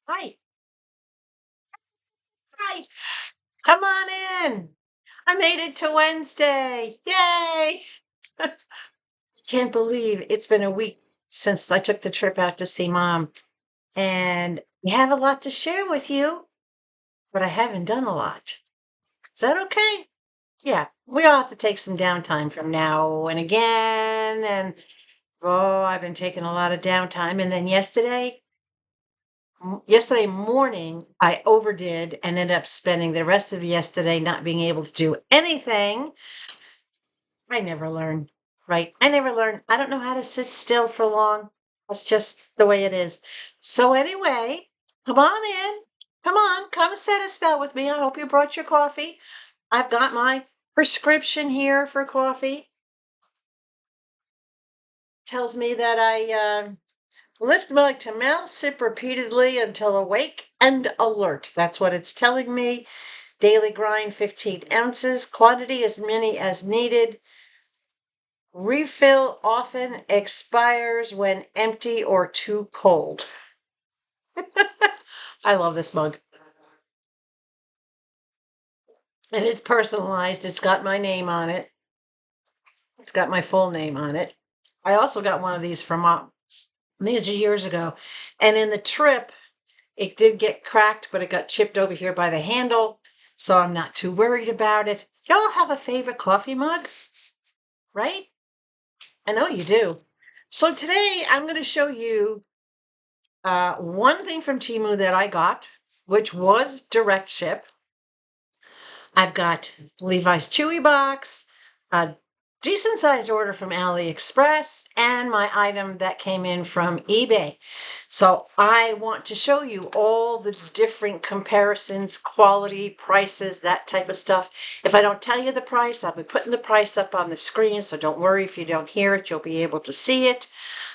Hi. Hi. Come on in. I made it to Wednesday. Yay. Can't believe it's been a week since I took the trip out to see Mom. And I have a lot to share with you, but I haven't done a lot. Is that okay? Yeah. We all have to take some downtime from now and again. And oh, I've been taking a lot of downtime. And then yesterday morning, I overdid and ended up spending the rest of yesterday not being able to do anything. I never learn, right? I never learn. I don't know how to sit still for long. That's just the way it is. So anyway, come on in. Come on, come set a spell with me. I hope you brought your coffee. I've got my prescription here for coffee. Tells me that I lift my to mouth, sip repeatedly until awake and alert. That's what it's telling me. Daily grind 15 ounces, quantity as many as needed. Refill often expires when empty or too cold. I love this mug. And it's personalized. It's got my name on it. It's got my full name on it. I also got one of these from Mom. These are years ago. And in the trip, it did get cracked, but it got chipped over here by the handle. So I'm not too worried about it. Y'all have a favorite coffee mug, right? I know you do. So today I'm going to show you one thing from Temu that I got, which was direct ship. I've got Levi's Chewy box, a decent sized order from AliExpress, and my item that came in from eBay. So I want to show you all the different comparisons, quality, prices, that type of stuff. If I don't tell you the price, I'll be putting the price up on the screen, so don't worry if you don't hear it, you'll be able to see it.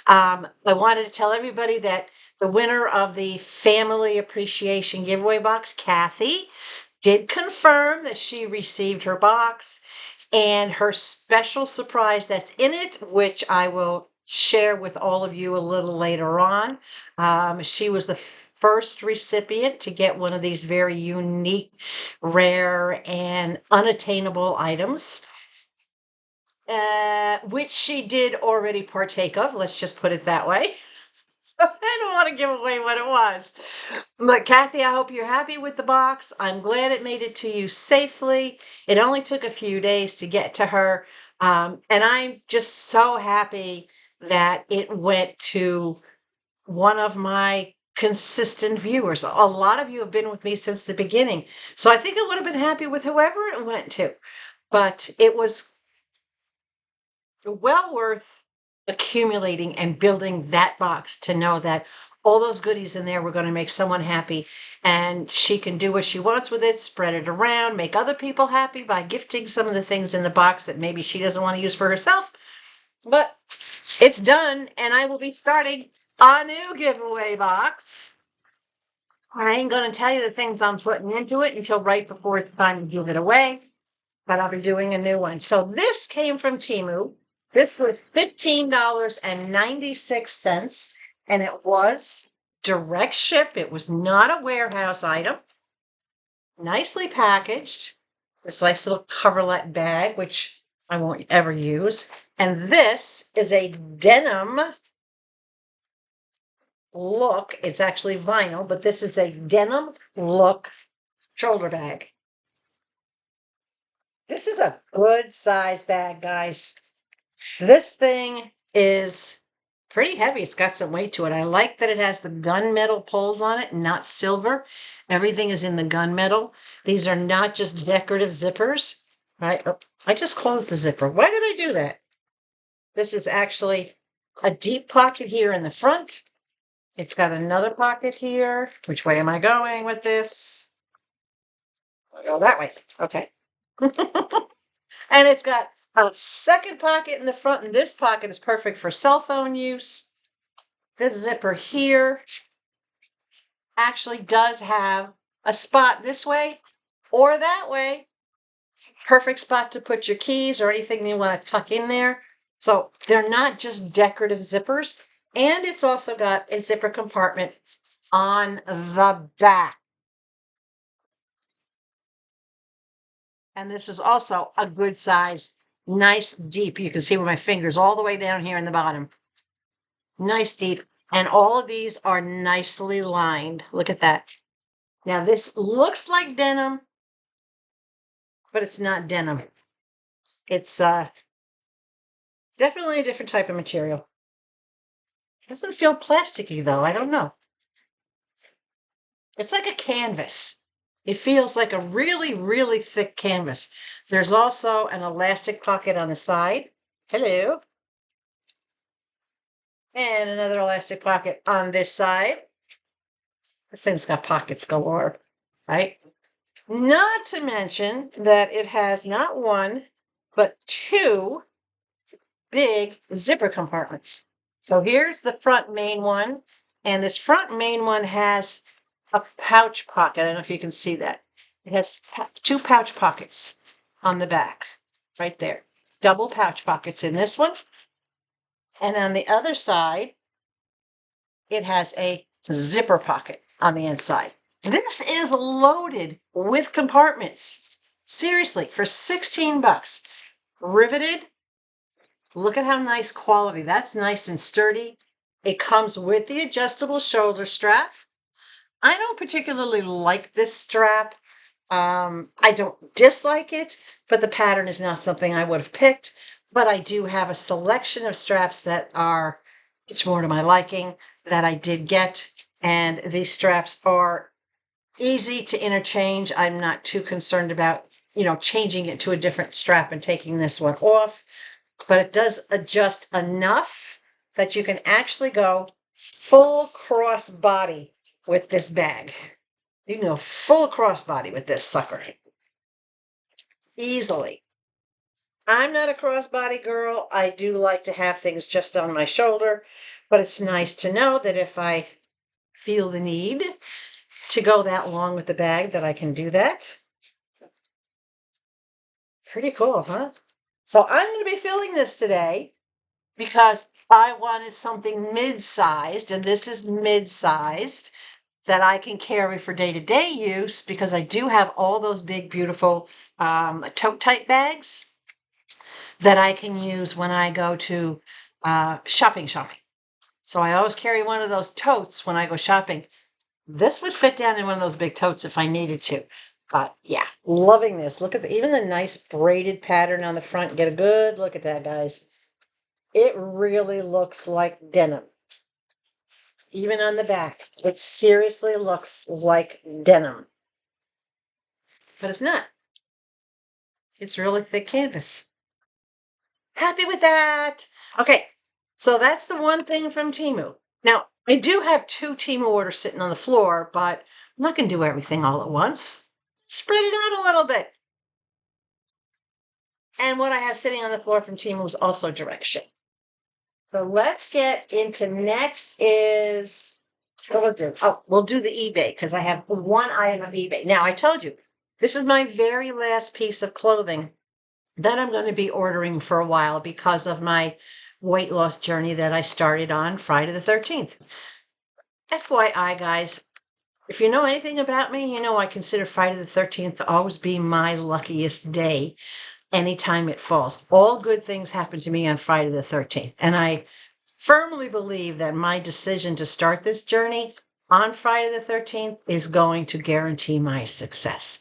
I wanted to tell everybody that the winner of the Family Appreciation Giveaway box, Kathy, did confirm that she received her box and her special surprise that's in it, which I will share with all of you a little later on. She was the first recipient to get one of these very unique, rare, and unattainable items. Which she did already partake of, let's just put it that way. I don't want to give away what it was. But Kathy, I hope you're happy with the box. I'm glad it made it to you safely. It only took a few days to get to her. And I'm just so happy that it went to one of my consistent viewers. A lot of you have been with me since the beginning. So I think I would have been happy with whoever it went to. But it was well worth accumulating and building that box to know that all those goodies in there were going to make someone happy, and she can do what she wants with it, spread it around, make other people happy by gifting some of the things in the box that maybe she doesn't want to use for herself. But it's done, and I will be starting a new giveaway box. I ain't going to tell you the things I'm putting into it until right before it's time to give it away, but I'll be doing a new one. So this came from Temu. This was $15.96, and it was direct ship. It was not a warehouse item. Nicely packaged. This nice little coverlet bag, which I won't ever use. And this is a denim look. It's actually vinyl, but this is a denim look shoulder bag. This is a good size bag, guys. This thing is pretty heavy. It's got some weight to it. I like that it has the gunmetal poles on it, not silver. Everything is in the gunmetal. These are not just decorative zippers, right? Oh, I just closed the zipper. Why did I do that? This is actually a deep pocket here in the front. It's got another pocket here. Which way am I going with this? I go that way. Okay. And it's got a second pocket in the front, and this pocket is perfect for cell phone use. This zipper here actually does have a spot this way or that way. Perfect spot to put your keys or anything you want to tuck in there. So they're not just decorative zippers. And it's also got a zipper compartment on the back. And this is also a good size, nice deep. You can see where my fingers all the way down here in the bottom. Nice deep. And all of these are nicely lined. Look at that. Now this looks like denim, but it's not denim. It's definitely a different type of material. It doesn't feel plasticky though. I don't know. It's like a canvas. It feels like a really, really thick canvas. There's also an elastic pocket on the side. Hello. And another elastic pocket on this side. This thing's got pockets galore, right? Not to mention that it has not one, but two big zipper compartments. So here's the front main one, and this front main one has a pouch pocket. I don't know if you can see that. It has two pouch pockets on the back, right there. Double pouch pockets in this one. And on the other side, it has a zipper pocket on the inside. This is loaded with compartments. Seriously, for 16 bucks. Riveted. Look at how nice quality. That's nice and sturdy. It comes with the adjustable shoulder strap. I don't particularly like this strap. I don't dislike it, but the pattern is not something I would have picked. But I do have a selection of straps that are much more to my liking that I did get. And these straps are easy to interchange. I'm not too concerned about, changing it to a different strap and taking this one off. But it does adjust enough that you can actually go full cross body with this bag. You can go full crossbody with this sucker. Easily. I'm not a crossbody girl. I do like to have things just on my shoulder, but it's nice to know that if I feel the need to go that long with the bag, that I can do that. Pretty cool, huh? So I'm going to be filling this today because I wanted something mid-sized, and this is mid-sized, that I can carry for day-to-day use because I do have all those big, beautiful tote type bags that I can use when I go to shopping. So I always carry one of those totes when I go shopping. This would fit down in one of those big totes if I needed to. But yeah, loving this. Look at even the nice braided pattern on the front. Get a good look at that, guys. It really looks like denim. Even on the back, it seriously looks like denim. But it's not. It's really thick canvas. Happy with that. Okay, so that's the one thing from Temu. Now, I do have two Temu orders sitting on the floor, but I'm not going to do everything all at once. Spread it out a little bit. And what I have sitting on the floor from Temu is also direct ship. So let's get into next is, what we'll do. Oh, we'll do the eBay because I have one item of eBay. Now, I told you, this is my very last piece of clothing that I'm going to be ordering for a while because of my weight loss journey that I started on Friday the 13th. FYI, guys, if you know anything about me, you know I consider Friday the 13th to always be my luckiest day anytime it falls. All good things happen to me on Friday the 13th. And I firmly believe that my decision to start this journey on Friday the 13th is going to guarantee my success.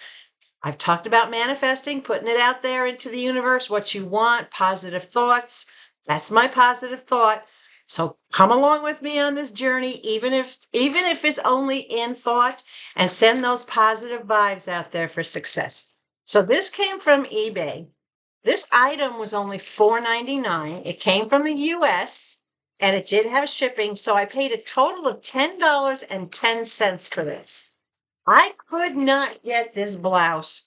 I've talked about manifesting, putting it out there into the universe, what you want, positive thoughts. That's my positive thought. So come along with me on this journey, even if it's only in thought, and send those positive vibes out there for success. So this came from eBay. This item was only $4.99. It came from the US and it did have shipping. So I paid a total of $10.10 for this. I could not get this blouse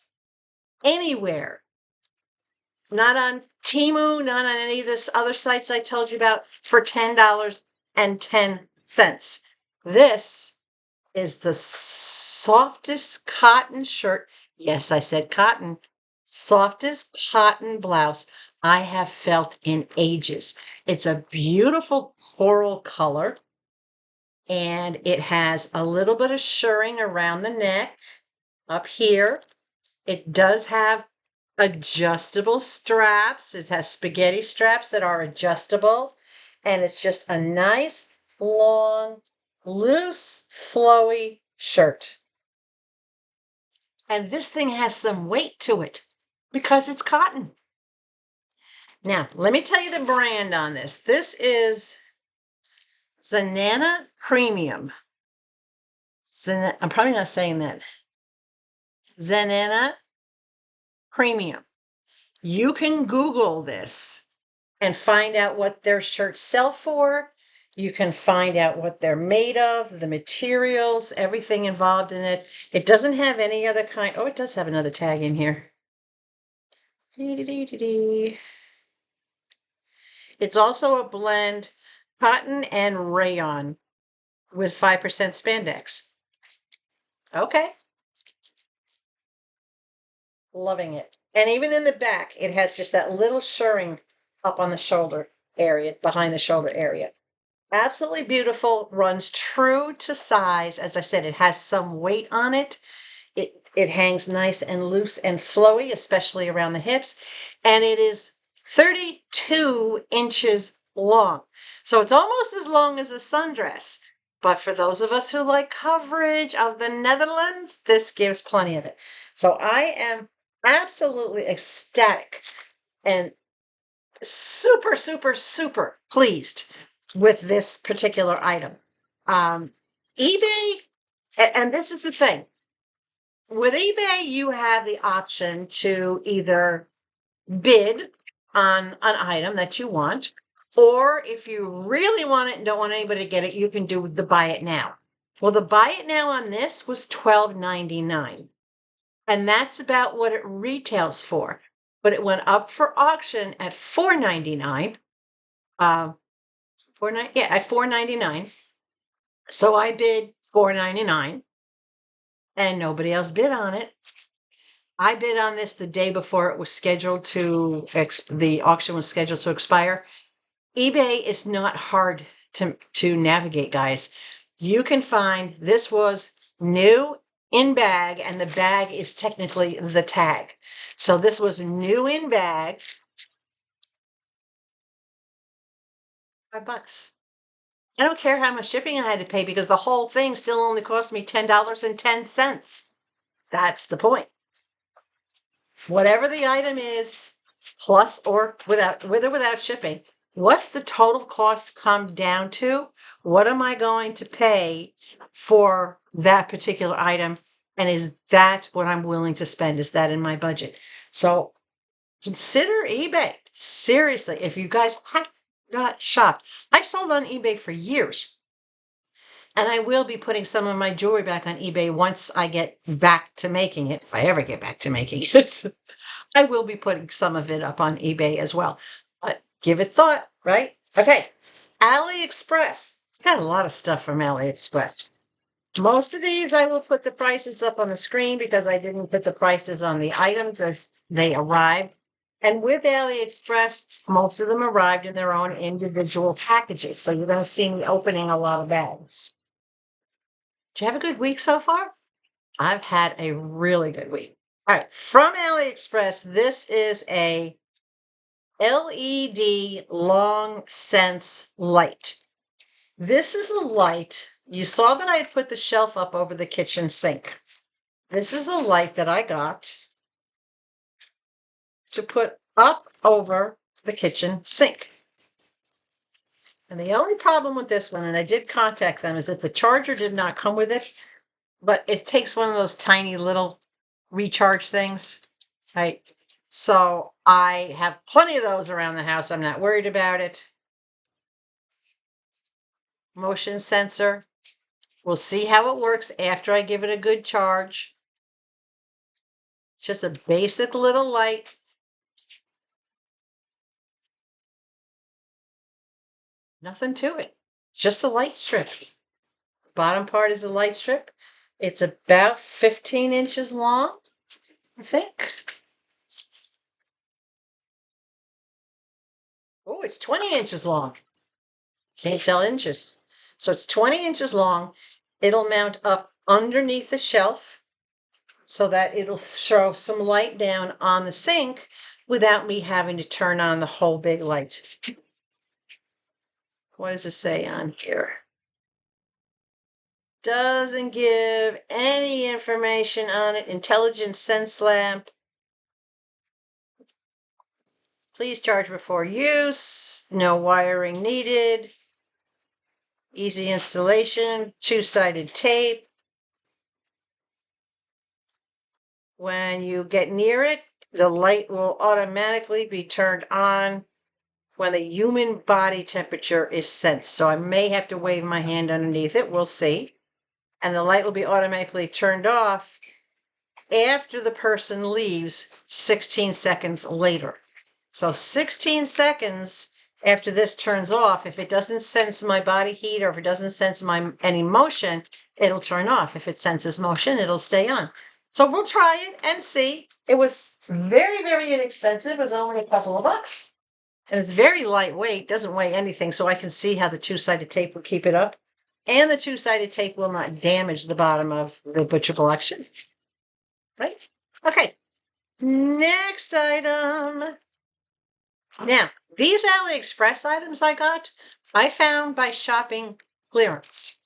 anywhere. Not on Temu, not on any of this other sites I told you about for $10.10. This is the softest cotton shirt. Yes, I said cotton. Softest cotton blouse I have felt in ages. It's a beautiful coral color. and it has a little bit of shirring around the neck up here. It does have adjustable straps. It has spaghetti straps that are adjustable, and it's just a nice, long, loose, flowy shirt. And this thing has some weight to it because it's cotton. Now, let me tell you the brand on this. This is Zanana Premium. I'm probably not saying that. Zanana Premium. You can Google this and find out what their shirts sell for. You can find out what they're made of, the materials, everything involved in it. It doesn't have any other kind. Oh, it does have another tag in here. It's also a blend cotton and rayon with 5% spandex. Okay. Loving it. And even in the back, it has just that little shirring up on the shoulder area, behind the shoulder area. Absolutely beautiful, runs true to size. As I said, it has some weight on it. It hangs nice and loose and flowy, especially around the hips. And it is 32 inches long. So it's almost as long as a sundress. But for those of us who like coverage of the Netherlands, this gives plenty of it. So I am absolutely ecstatic and super, super, super pleased with this particular item. eBay, and this is the thing. With eBay, you have the option to either bid on an item that you want, or if you really want it and don't want anybody to get it, you can do the buy it now. Well, the buy it now on this was $12.99, and that's about what it retails for. But it went up for auction at $4.99. At $4.99. So I bid $4.99, and nobody else bid on it. I bid on this the day before it was scheduled to, the auction was scheduled to expire. eBay is not hard to navigate, guys. You can find, this was new in bag, and the bag is technically the tag. So this was new in bag. $5. I don't care how much shipping I had to pay because the whole thing still only cost me $10.10. That's the point. Whatever the item is, plus or without, with or without shipping, what's the total cost come down to? What am I going to pay for that particular item? And is that what I'm willing to spend? Is that in my budget? So consider eBay. Seriously, if you guys have not shopped, I've sold on eBay for years. And I will be putting some of my jewelry back on eBay once I get back to making it, if I ever get back to making it. I will be putting some of it up on eBay as well. But give it thought, right? Okay. AliExpress. Got a lot of stuff from AliExpress. Most of these I will put the prices up on the screen because I didn't put the prices on the items as they arrived. And with AliExpress, most of them arrived in their own individual packages. So you're going to see me opening a lot of bags. Did you have a good week so far? I've had a really good week. All right, from AliExpress, this is a LED long sense light. This is a light. You saw that I had put the shelf up over the kitchen sink. This is a light that I got to put up over the kitchen sink. And the only problem with this one, and I did contact them, is that the charger did not come with it, but it takes one of those tiny little recharge things, right? So I have plenty of those around the house. I'm not worried about it. Motion sensor. We'll see how it works after I give it a good charge. Just a basic little light. Nothing to it. Just a light strip. Bottom part is a light strip. It's about 15 inches long, I think. Oh, it's 20 inches long. Can't tell inches. So it's 20 inches long. It'll mount up underneath the shelf so that it'll throw some light down on the sink without me having to turn on the whole big light. What does it say on here? Doesn't give any information on it. Intelligent sense lamp. Please charge before use. No wiring needed. Easy installation. Two-sided tape. When you get near it, the light will automatically be turned on when the human body temperature is sensed. So I may have to wave my hand underneath it. We'll see. And the light will be automatically turned off after the person leaves 16 seconds later. So 16 seconds after this turns off, if it doesn't sense my body heat or if it doesn't sense any motion, it'll turn off. If it senses motion, it'll stay on. So we'll try it and see. It was very, very inexpensive. It was only a couple of bucks. And it's very lightweight, doesn't weigh anything, so I can see how the two-sided tape will keep it up. And the two-sided tape will not damage the bottom of the butcher collection. Right? Okay. Next item. Now, these AliExpress items I found by shopping clearance.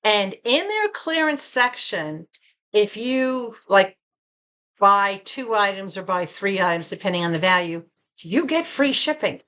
And in their clearance section, if you buy 2 items or buy 3 items, depending on the value, you get free shipping.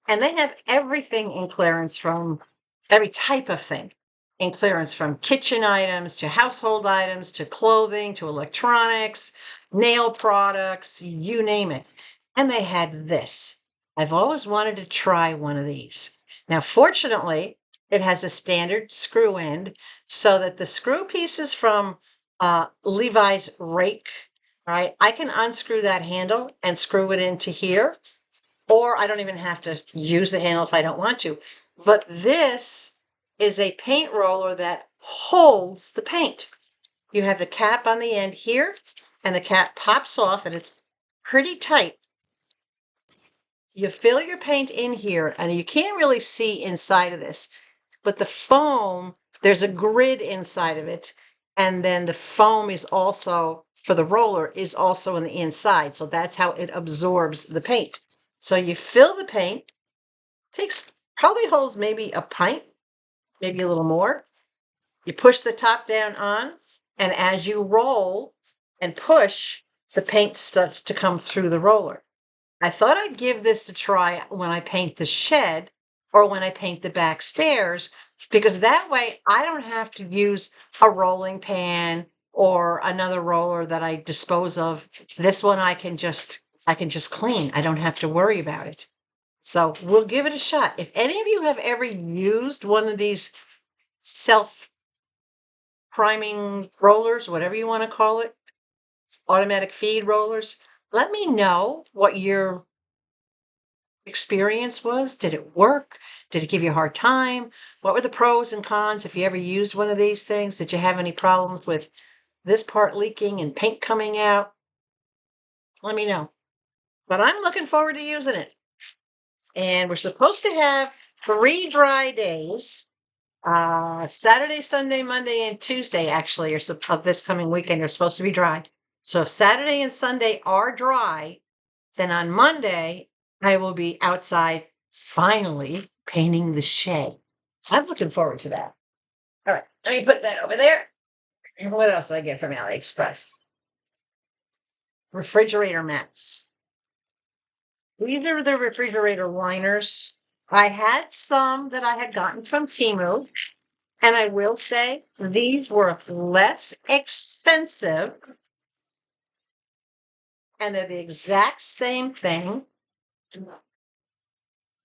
And they have everything in clearance, from every type of thing in clearance, from kitchen items to household items to clothing to electronics, nail products, you name it. And they had this. I've always wanted to try one of these. Now, fortunately, it has a standard screw end so that the screw pieces from Levi's rake, right? I can unscrew that handle and screw it into here, or I don't even have to use the handle if I don't want to. But this is a paint roller that holds the paint. You have the cap on the end here, and the cap pops off, and it's pretty tight. You fill your paint in here, and you can't really see inside of this, but the foam, there's a grid inside of it, and then the foam is also, for the roller, is also on the inside. So that's how it absorbs the paint. So you fill the paint, probably holds maybe a pint, maybe a little more. You push the top down on, and as you roll and push, the paint starts to come through the roller. I thought I'd give this a try when I paint the shed or when I paint the back stairs, because that way I don't have to use a rolling pan or another roller that I dispose of. This one I can just clean. I don't have to worry about it. So we'll give it a shot. If any of you have ever used one of these self-priming rollers, whatever you want to call it, automatic feed rollers, let me know what your experience was. Did it work? Did it give you a hard time? What were the pros and cons if you ever used one of these things? Did you have any problems with this part leaking and paint coming out? Let me know. But I'm looking forward to using it. And we're supposed to have 3 dry days. Saturday, Sunday, Monday, and Tuesday, actually, of this coming weekend are supposed to be dry. So if Saturday and Sunday are dry, then on Monday, I will be outside finally painting the shed. I'm looking forward to that. All right, let me put that over there. And what else did I get from AliExpress? Refrigerator mats. These are the refrigerator liners. I had some that I had gotten from Temu, and I will say these were less expensive, and they're the exact same thing.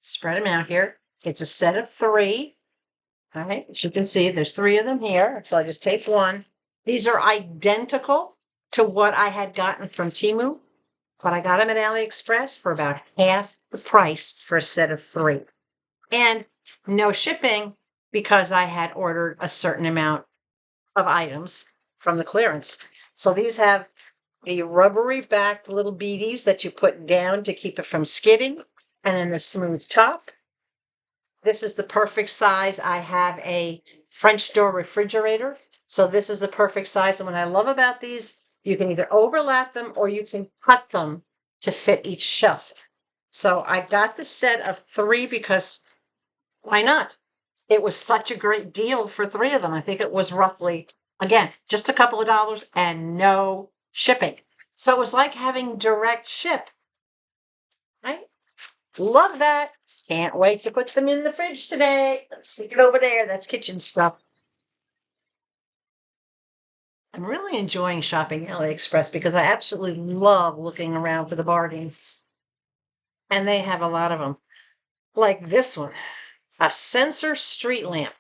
Spread them out here. It's a set of 3. All right, as you can see, there's 3 of them here, so I just take one. These are identical to what I had gotten from Temu, but I got them at AliExpress for about half the price for a set of 3. And no shipping, because I had ordered a certain amount of items from the clearance. So these have the rubbery back little beadies that you put down to keep it from skidding, and then the smooth top. This is the perfect size. I have a French door refrigerator. So this is the perfect size. And what I love about these, you can either overlap them or you can cut them to fit each shelf. So I got the set of 3 because why not? It was such a great deal for 3 of them. I think it was roughly, again, just a couple of dollars and no shipping. So it was like having direct ship. Right? Love that. Can't wait to put them in the fridge today. Let's stick it over there. That's kitchen stuff. I'm really enjoying shopping AliExpress because I absolutely love looking around for the bargains. And they have a lot of them. Like this one, a sensor street lamp.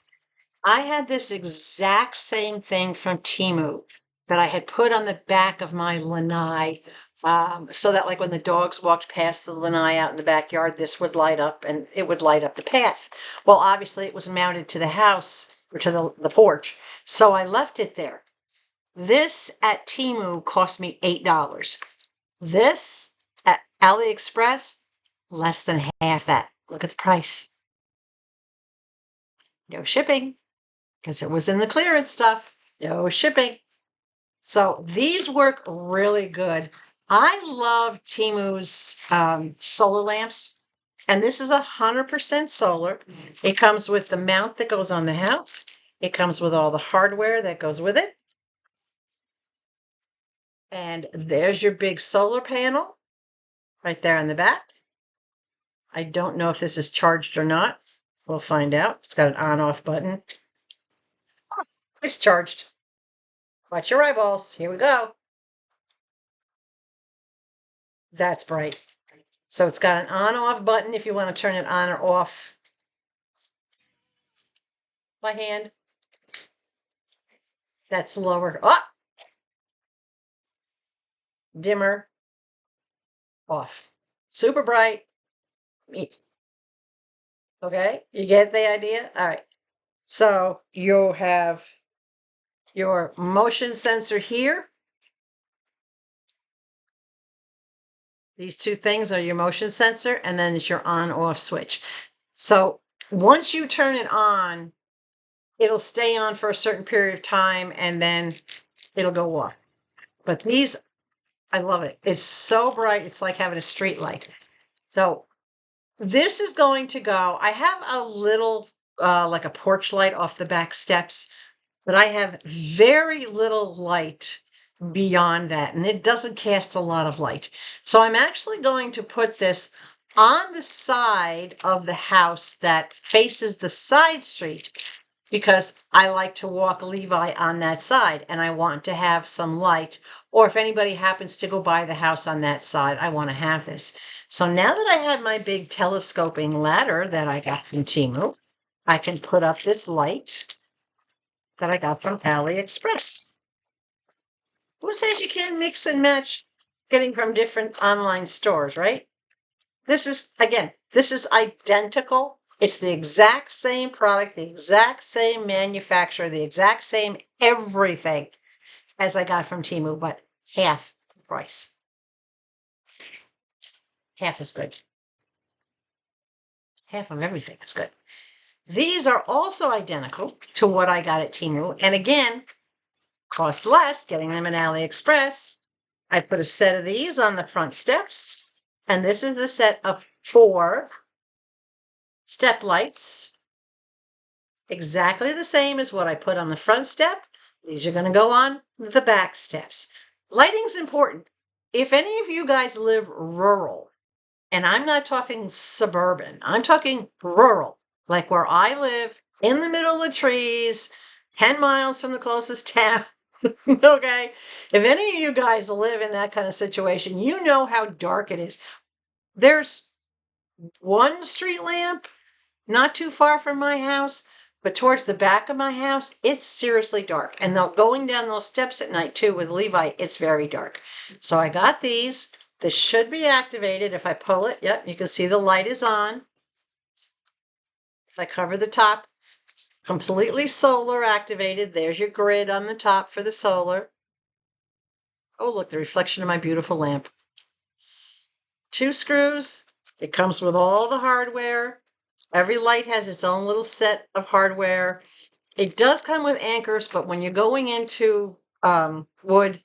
I had this exact same thing from Temu that I had put on the back of my lanai, so that like when the dogs walked past the lanai out in the backyard, this would light up and it would light up the path. Well, obviously it was mounted to the house or to the porch, so I left it there. This at Temu cost me $8. This at AliExpress, less than half that. Look at the price. No shipping because it was in the clearance stuff. No shipping. So these work really good. I love Temu's solar lamps. And this is 100% solar. It comes with the mount that goes on the house. It comes with all the hardware that goes with it. And there's your big solar panel right there on the back. I don't know if this is charged or not. We'll find out. It's got an on-off button. Oh, it's charged. Watch your eyeballs. Here we go. That's bright. So it's got an on-off button if you want to turn it on or off by hand. That's lower. Oh! Dimmer. Off. Super bright. Okay, you get the idea? All right. So you'll have your motion sensor here. These 2 things are your motion sensor, and then it's your on-off switch. So once you turn it on, it'll stay on for a certain period of time, and then it'll go off. But these, I love it. It's so bright. It's like having a street light. So this is going to go. I have a little, like a porch light off the back steps, but I have very little light beyond that, and it doesn't cast a lot of light. So I'm actually going to put this on the side of the house that faces the side street because I like to walk Levi on that side and I want to have some light. Or if anybody happens to go by the house on that side, I want to have this. So now that I have my big telescoping ladder that I got from Temu, I can put up this light that I got from AliExpress. Who says you can't mix and match getting from different online stores, right? This is, again, this is identical. It's the exact same product, the exact same manufacturer, the exact same everything as I got from Temu, but half the price. Half is good. Half of everything is good. These are also identical to what I got at Temu. And again, cost less getting them in AliExpress. I put a set of these on the front steps. And this is a set of 4 step lights. Exactly the same as what I put on the front step. These are going to go on the back steps. Lighting's important. If any of you guys live rural, and I'm not talking suburban, I'm talking rural, like where I live in the middle of trees, 10 miles from the closest town. Okay. If any of you guys live in that kind of situation, you know how dark it is. There's one street lamp not too far from my house, but towards the back of my house, it's seriously dark. And though going down those steps at night too with Levi, it's very dark. So I got these. This should be activated. If I pull it, yep, you can see the light is on. If I cover the top, completely solar activated. There's your grid on the top for the solar. Oh, look, the reflection of my beautiful lamp. 2 screws. It comes with all the hardware. Every light has its own little set of hardware. It does come with anchors, but when you're going into wood,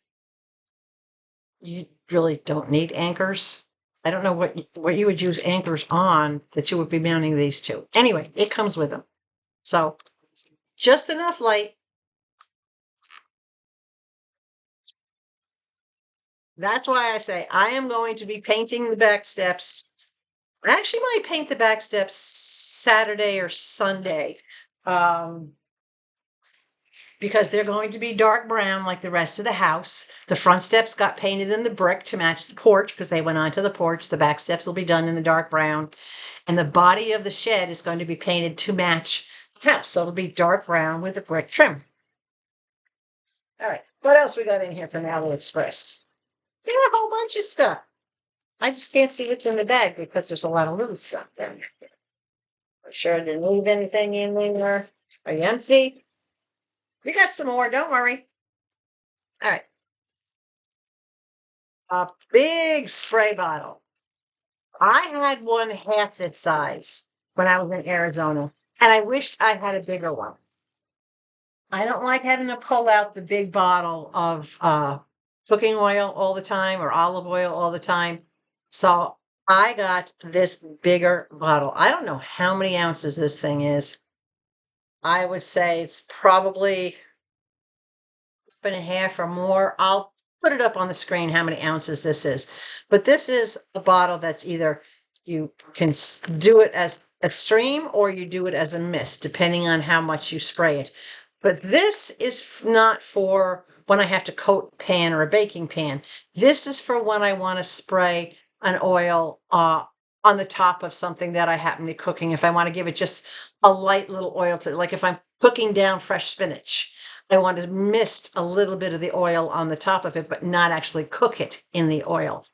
you really don't need anchors. I don't know what you would use anchors on that you would be mounting these to. Anyway, it comes with them. So just enough light. That's why I say I am going to be painting the back steps. I actually might paint the back steps Saturday or Sunday. Um, because they're going to be dark brown like the rest of the house. The front steps got painted in the brick to match the porch because they went onto the porch. The back steps will be done in the dark brown. And the body of the shed is going to be painted to match the house. So it'll be dark brown with the brick trim. All right. What else we got in here from AliExpress? Yeah, a whole bunch of stuff. I just can't see what's in the bag because there's a lot of little stuff down there. I'm sure I didn't leave anything in there. Are you empty? We got some more. Don't worry. All right. A big spray bottle. I had one half this size when I was in Arizona, and I wished I had a bigger one. I don't like having to pull out the big bottle of cooking oil all the time or olive oil all the time. So I got this bigger bottle. I don't know how many ounces this thing is. I would say it's probably and a half or more. I'll put it up on the screen how many ounces this is. But this is a bottle that's either you can do it as a stream or you do it as a mist, depending on how much you spray it. But this is not for when I have to coat a pan or a baking pan. This is for when I want to spray an oil on the top of something that I happen to be cooking. If I want to give it just a light little oil to, like if I'm cooking down fresh spinach, I want to mist a little bit of the oil on the top of it, but not actually cook it in the oil.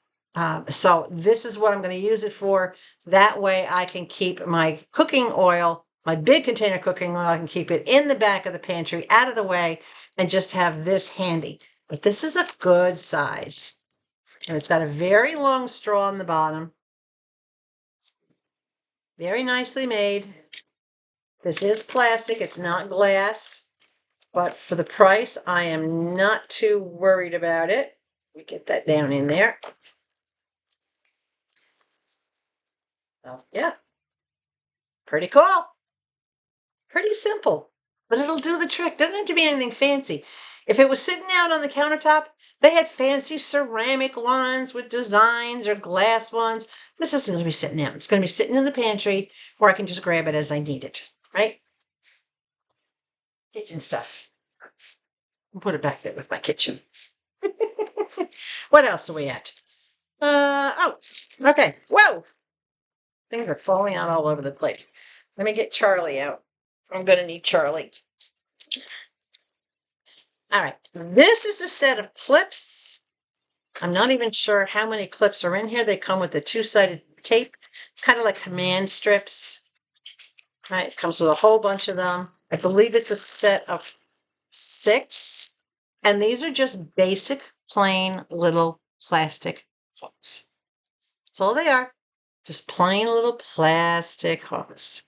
So this is what I'm going to use it for. That way I can keep my cooking oil, my big container cooking oil, I can keep it in the back of the pantry out of the way and just have this handy. But this is a good size. And it's got a very long straw on the bottom. Very nicely made. This is plastic, it's not glass. But for the price, I am not too worried about it. Let me get that down in there. Oh, yeah, pretty cool. Pretty simple, but it'll do the trick. Doesn't have to be anything fancy. If it was sitting out on the countertop, they had fancy ceramic ones with designs or glass ones. This isn't going to be sitting out. It's going to be sitting in the pantry where I can just grab it as I need it, right? Kitchen stuff. I'll put it back there with my kitchen. What else are we at? Oh, okay. Whoa, things are falling out all over the place. Let me get Charlie out. I'm going to need Charlie. All right. This is a set of clips. I'm not even sure how many clips are in here. They come with a two-sided tape, kind of like command strips. All right. It comes with a whole bunch of them. I believe it's a set of 6. And these are just basic, plain little plastic hooks. That's all they are. Just plain little plastic hooks.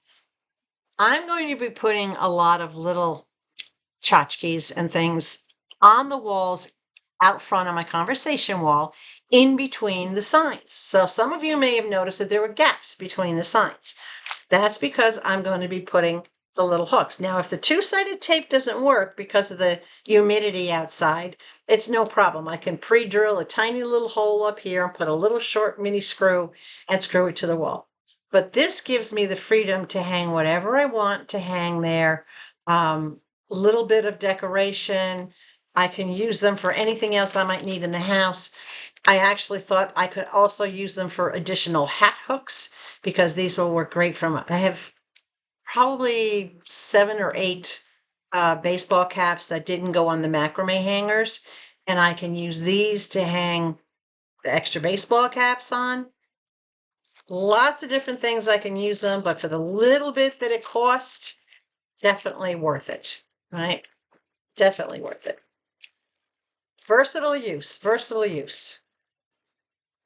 I'm going to be putting a lot of little tchotchkes and things on the walls out front on my conversation wall in between the signs. So some of you may have noticed that there were gaps between the signs. That's because I'm going to be putting the little hooks. Now, if the two-sided tape doesn't work because of the humidity outside, it's no problem. I can pre-drill a tiny little hole up here and put a little short mini screw and screw it to the wall. But this gives me the freedom to hang whatever I want to hang there. Little bit of decoration. I can use them for anything else I might need in the house. I actually thought I could also use them for additional hat hooks because these will work great from, I have probably 7 or 8 baseball caps that didn't go on the macrame hangers, and I can use these to hang the extra baseball caps on. Lots of different things I can use them, but for the little bit that it cost, definitely worth it, right? Definitely worth it. Versatile use, versatile use.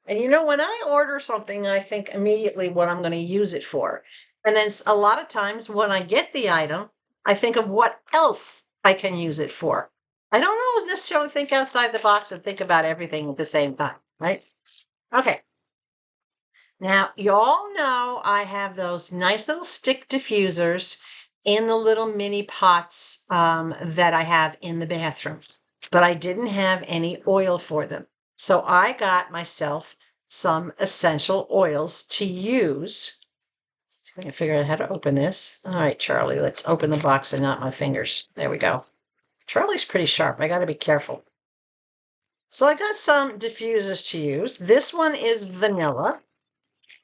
And you know, when I order something, I think immediately what I'm going to use it for. And then a lot of times when I get the item, I think of what else I can use it for. I don't always necessarily think outside the box and think about everything at the same time, right? Okay. Now, you all know I have those nice little stick diffusers in the little mini pots that I have in the bathroom, but I didn't have any oil for them. So I got myself some essential oils to use. I can figure out how to open this. All right, Charlie, let's open the box and not my fingers. There we go. Charlie's pretty sharp. I got to be careful. So I got some diffusers to use. This one is vanilla.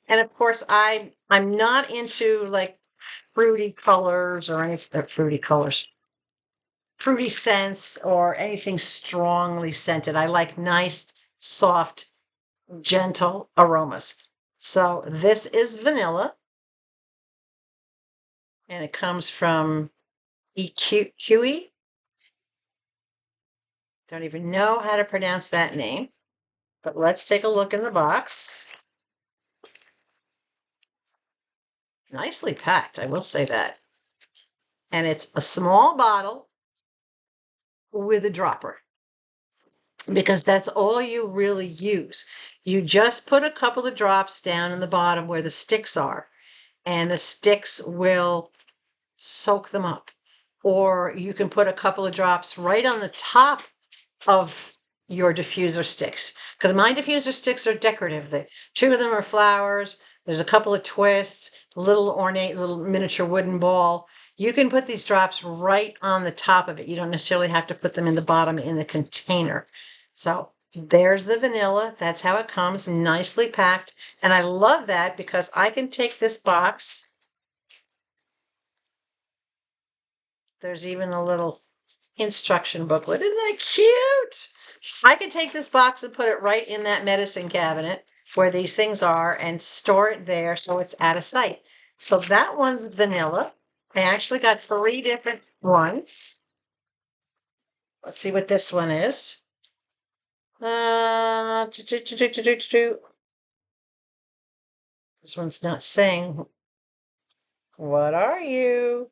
And of course, I'm not into like fruity colors or any fruity colors, fruity scents or anything strongly scented. I like nice, soft, gentle aromas. So this is vanilla, and it comes from EQE. Don't even know how to pronounce that name, but let's take a look in the box. Nicely packed, I will say that. And it's a small bottle with a dropper, because that's all you really use. You just put a couple of drops down in the bottom where the sticks are, and the sticks will soak them up. Or you can put a couple of drops right on the top of your diffuser sticks, because my diffuser sticks are decorative. Two of them are flowers. There's a couple of twists, a little ornate little miniature wooden ball. You can put these drops right on the top of it. You don't necessarily have to put them in the bottom in the container. So there's the vanilla. That's how it comes, nicely packed. And I love that because I can take this box. There's even a little instruction booklet. Isn't that cute? I can take this box and put it right in that medicine cabinet where these things are and store it there so it's out of sight. So that one's vanilla. I actually got 3 different ones. Let's see what this one is. This one's not saying. What are you?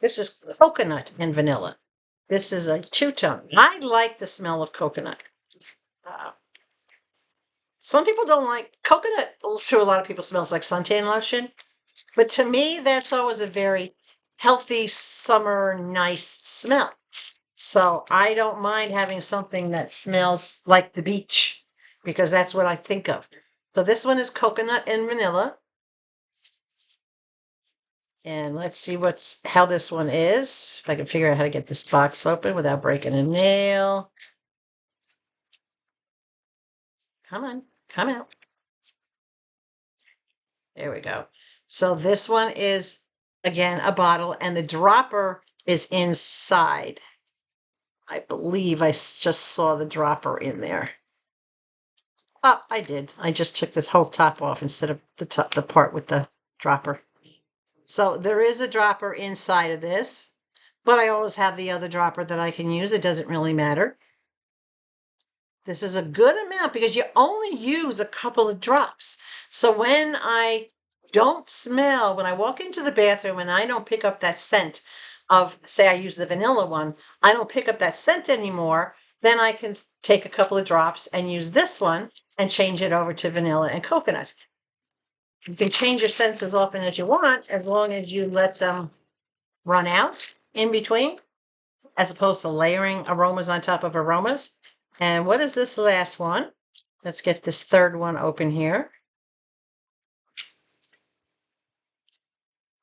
This is coconut and vanilla. This is a 2-tone. I like the smell of coconut. Some people don't like coconut. To a lot of people, smells like suntan lotion. But to me, that's always a very healthy, summer, nice smell. So I don't mind having something that smells like the beach, because that's what I think of. So this one is coconut and vanilla. And let's see how this one is. If I can figure out how to get this box open without breaking a nail. Come on, come out. There we go. So this one is, again, a bottle, and the dropper is inside. I believe I just saw the dropper in there. Oh, I did. I just took the whole top off instead of the part with the dropper. So there is a dropper inside of this, but I always have the other dropper that I can use. It doesn't really matter. This is a good amount because you only use a couple of drops. So when I when I walk into the bathroom and I don't pick up that scent of, say I use the vanilla one, I don't pick up that scent anymore, then I can take a couple of drops and use this one and change it over to vanilla and coconut. You can change your scents as often as you want, as long as you let them run out in between, as opposed to layering aromas on top of aromas. And what is this last one? Let's get this third one open here.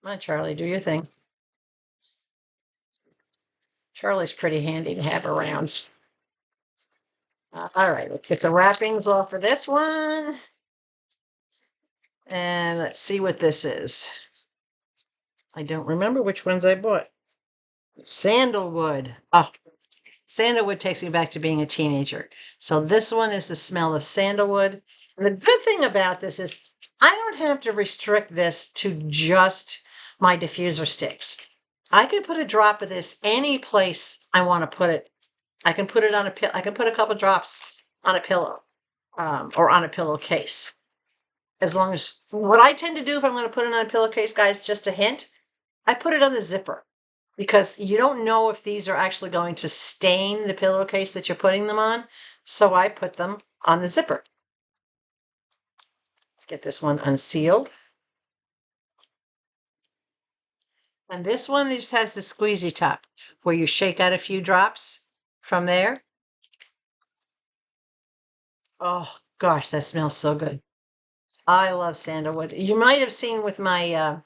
Come on, Charlie, do your thing. Charlie's pretty handy to have around. All right, let's get the wrappings off of this one. And let's see what this is. I don't remember which ones I bought. Sandalwood. Oh, sandalwood takes me back to being a teenager. So this one is the smell of sandalwood. And the good thing about this is I don't have to restrict this to just my diffuser sticks. I can put a drop of this any place I want to put it. I can put it on I can put a couple drops on a pillow or on a pillowcase. as long as, what I tend to do if I'm going to put it on a pillowcase, guys, just a hint, I put it on the zipper because you don't know if these are actually going to stain the pillowcase that you're putting them on. So I put them on the zipper. Let's get this one unsealed. And this one just has the squeezy top where you shake out a few drops from there. Oh gosh, that smells so good. I love sandalwood. You might have seen with my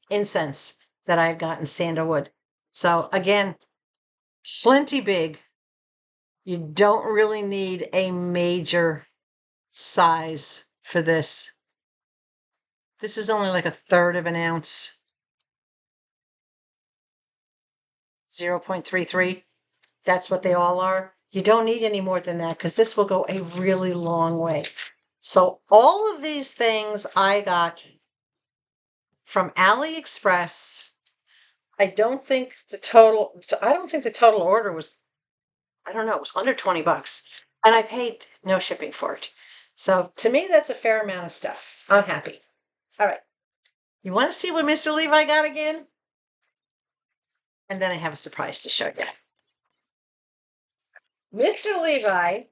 incense that I've gotten sandalwood. So again, plenty big. You don't really need a major size for this. This is only like 1/3 of an ounce. 0.33. That's what they all are. You don't need any more than that because this will go a really long way. So all of these things I got from AliExpress. I don't think the total order was, I don't know, it was under 20 bucks. And I paid no shipping for it. So to me, that's a fair amount of stuff. I'm happy. All right. You want to see what Mr. Levi got again? And then I have a surprise to show you. Mr. Levi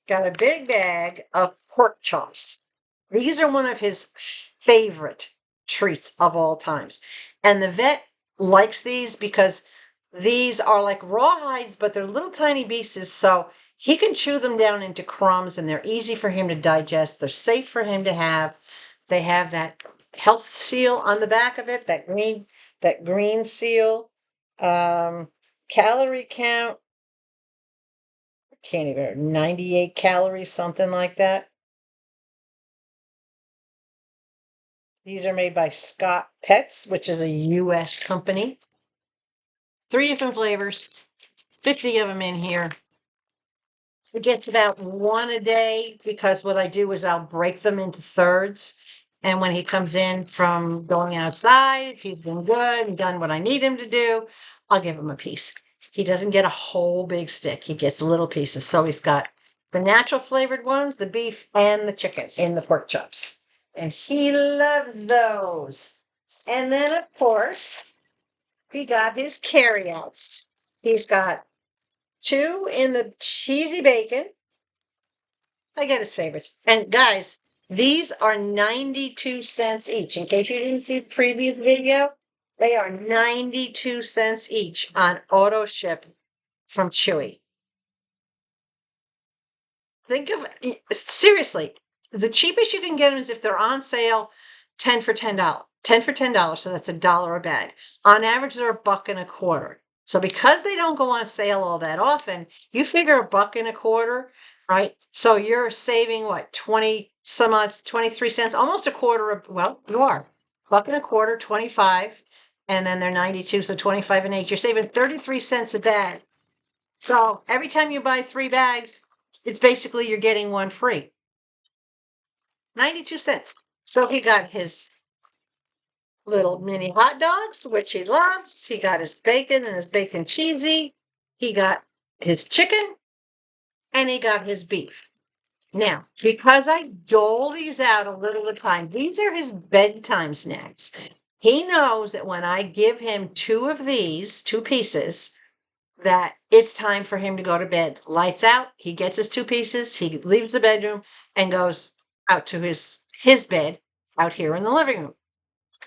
got a big bag of pork chops. These are one of his favorite treats of all times. And the vet likes these because these are like rawhides, but they're little tiny pieces. So he can chew them down into crumbs and they're easy for him to digest. They're safe for him to have. They have that health seal on the back of it, that green seal. Calorie count, can't even, 98 calories, something like that. These are made by Scott Pets, which is a US company. 3 different flavors, 50 of them in here. It gets about 1 a day because what I do is I'll break them into thirds. And when he comes in from going outside, if he's been good and done what I need him to do, I'll give him a piece. He doesn't get a whole big stick. He gets little pieces. So he's got the natural flavored ones, the beef and the chicken in the pork chops. And he loves those. And then, of course, he got his carryouts. He's got 2 in the cheesy bacon. I get his favorites. And guys, these are 92 cents each. In case you didn't see the previous video, they are 92 cents each on auto ship from Chewy. Think of, seriously, the cheapest you can get them is if they're on sale, 10 for $10. 10 for $10, so that's $1 a bag. On average, they're $1.25. So because they don't go on sale all that often, you figure $1.25, right? So you're saving what, 20 some odd, 23 cents, almost a quarter of, well, you are. $1.25, 25, and then they're 92, so 25 and 8. You're saving 33 cents a bag. So every time you buy 3 bags, it's basically you're getting 1 free. 92 cents. So he got his little mini hot dogs, which he loves. He got his bacon and his bacon cheesy. He got his chicken and he got his beef. Now, because I dole these out a little at a time, these are his bedtime snacks. He knows that when I give him 2 of these, 2 pieces, that it's time for him to go to bed. Lights out, he gets his 2 pieces, he leaves the bedroom and goes out to his bed out here in the living room.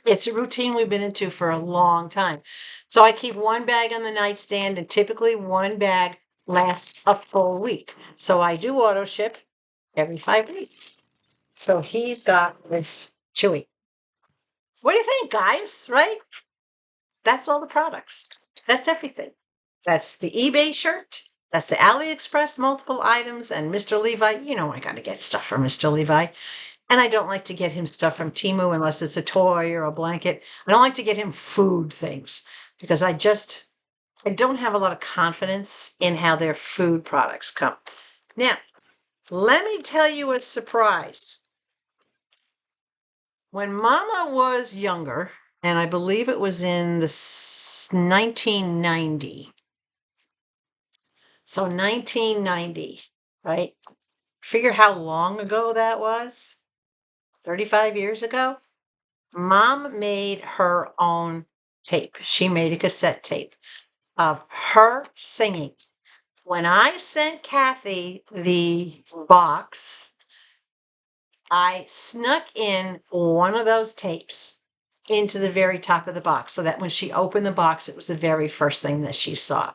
It's a routine we've been into for a long time. So I keep 1 bag on the nightstand and typically 1 bag lasts a full week. So I do auto ship every 5 weeks. So he's got this Chewy. What do you think, guys? Right? That's all the products. That's everything. That's the eBay shirt. That's the AliExpress multiple items. And Mr. Levi, you know I got to get stuff from Mr. Levi. And I don't like to get him stuff from Temu unless it's a toy or a blanket. I don't like to get him food things because I don't have a lot of confidence in how their food products come. Now, let me tell you a surprise. When Mama was younger, and I believe it was in the 1990. So 1990, right? Figure how long ago that was. 35 years ago, Mom made her own tape. She made a cassette tape of her singing. When I sent Kathy the box, I snuck in one of those tapes into the very top of the box so that when she opened the box, it was the very first thing that she saw.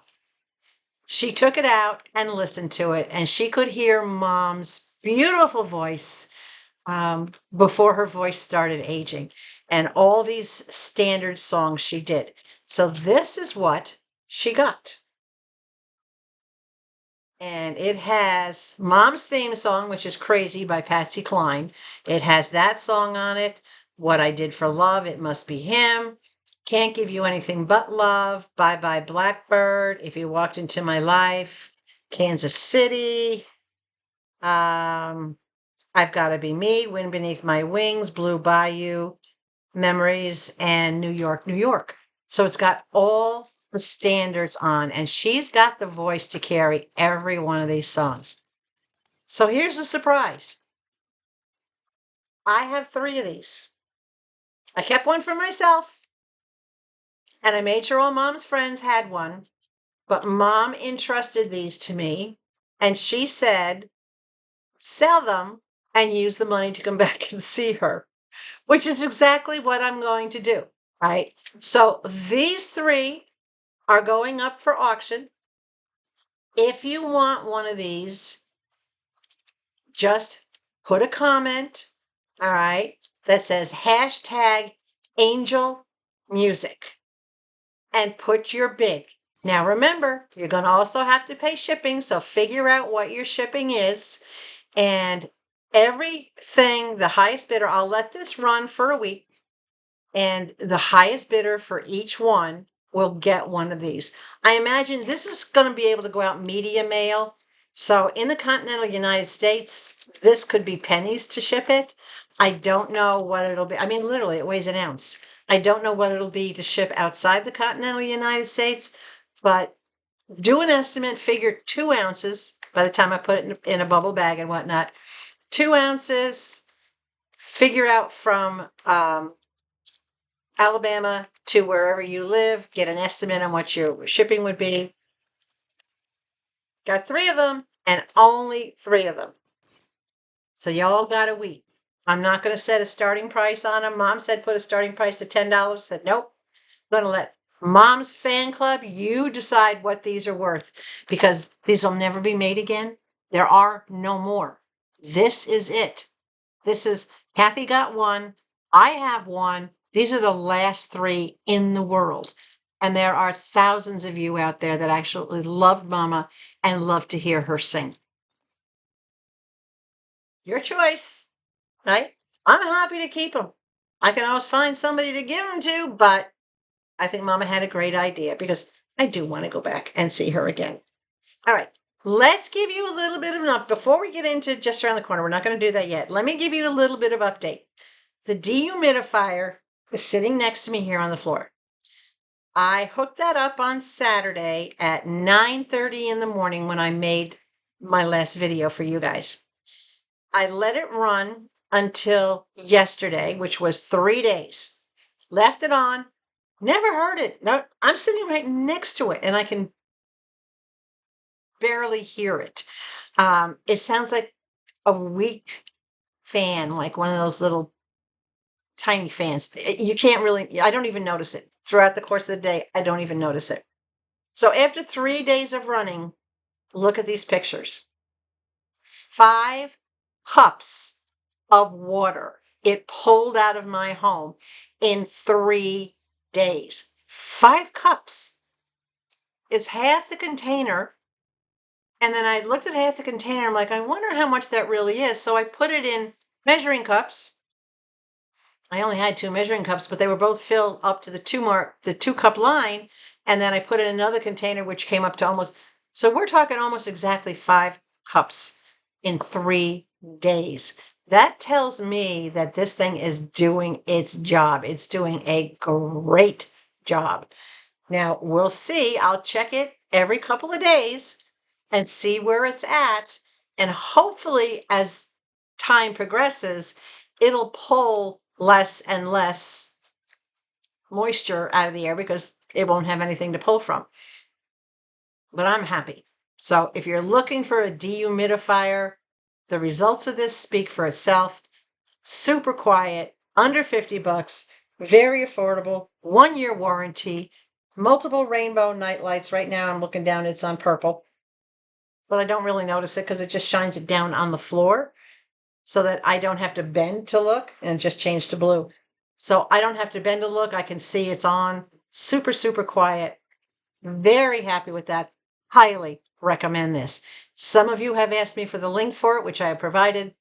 She took it out and listened to it, and she could hear Mom's beautiful voice before her voice started aging, and all these standard songs she did. So this is what she got. And it has Mom's theme song, which is Crazy by Patsy Cline. It has that song on it. What I Did for Love, It Must Be Him. Can't Give You Anything But Love. Bye Bye Blackbird. If You Walked Into My Life. Kansas City. I've Gotta Be Me. Wind Beneath My Wings. Blue Bayou. Memories, and New York, New York. So it's got all the standards on, and she's got the voice to carry every one of these songs. So here's the surprise. I have 3 of these. I kept one for myself, and I made sure all Mom's friends had one, but Mom entrusted these to me, and she said, sell them and use the money to come back and see her, which is exactly what I'm going to do, right? So these 3 are going up for auction. If you want one of these, just put a comment, all right, that says hashtag angel music and put your bid. Now remember, you're going to also have to pay shipping, so figure out what your shipping is. And everything, the highest bidder, I'll let this run for a week, and the highest bidder for each one will get one of these. I imagine this is going to be able to go out media mail. So in the continental United States, this could be pennies to ship it. I don't know what it'll be. I mean, literally, it weighs an ounce. I don't know what it'll be to ship outside the continental United States, but do an estimate, figure 2 ounces by the time I put it in a bubble bag and whatnot. 2 ounces, figure out from Alabama to wherever you live, get an estimate on what your shipping would be. Got 3 of them and only 3 of them. So y'all got a week. I'm not going to set a starting price on them. Mom said put a starting price of $10. Said nope. I'm going to let Mom's fan club, you decide what these are worth, because these will never be made again. There are no more. This is it. This is Kathy got one. I have one. These are the last 3 in the world. And there are thousands of you out there that actually loved Mama and love to hear her sing. Your choice, right? I'm happy to keep them. I can always find somebody to give them to, but I think Mama had a great idea because I do want to go back and see her again. All right. Let's give you a little bit of an update. Before we get into just around the corner, we're not going to do that yet. Let me give you a little bit of update. The dehumidifier is sitting next to me here on the floor. I hooked that up on Saturday at 9:30 in the morning when I made my last video for you guys. I let it run until yesterday, which was 3 days. Left it on, never heard it. No, I'm sitting right next to it and I can barely hear it. It sounds like a weak fan, like one of those little tiny fans. You can't really, I don't even notice it. Throughout the course of the day, I don't even notice it. So after 3 days of running, look at these pictures. 5 cups of water it pulled out of my home in 3 days. 5 cups is half the container. And then I looked at half the container. I'm like, I wonder how much that really is. So I put it in measuring cups. I only had 2 measuring cups, but they were both filled up to the 2 cup line. And then I put in another container, which came up to almost, so we're talking almost exactly 5 cups in 3 days. That tells me that this thing is doing its job. It's doing a great job. Now we'll see. I'll check it every couple of days and see where it's at. And hopefully, as time progresses, it'll pull less and less moisture out of the air because it won't have anything to pull from. But I'm happy. So if you're looking for a dehumidifier, the results of this speak for itself. Super quiet, under 50 bucks, very affordable, 1-year warranty, multiple rainbow night lights. Right now I'm looking down, it's on purple, but I don't really notice it because it just shines it down on the floor so that I don't have to bend to look, and just change to blue. So I don't have to bend to look. I can see it's on. Super, super quiet. Very happy with that. Highly recommend this. Some of you have asked me for the link for it, which I have provided.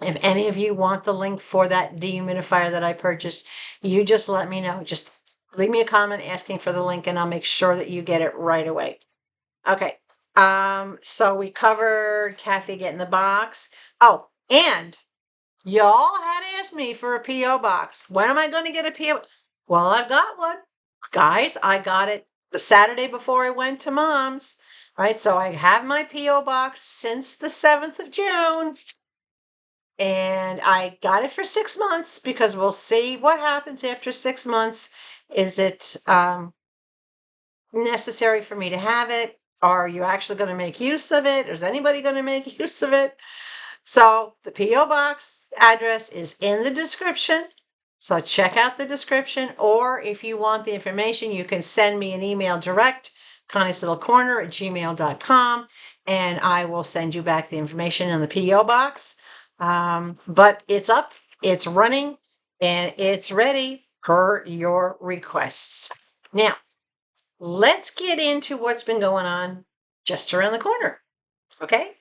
If any of you want the link for that dehumidifier that I purchased, you just let me know. Just leave me a comment asking for the link and I'll make sure that you get it right away. Okay. So we covered Kathy getting the box. Oh, and y'all had asked me for a P.O. box. When am I going to get a P.O.? Well, I've got one. Guys, I got it the Saturday before I went to Mom's. Right, so I have my P.O. box since the 7th of June. And I got it for 6 months because we'll see what happens after 6 months. Is it necessary for me to have it? Are you actually going to make use of it? Is anybody going to make use of it? So the P.O. box address is in the description. So check out the description. Or if you want the information, you can send me an email direct, konneeslittlecorner@gmail.com, and I will send you back the information in the P.O. box. But it's up, it's running, and it's ready per your requests. Now, let's get into what's been going on just around the corner. Okay?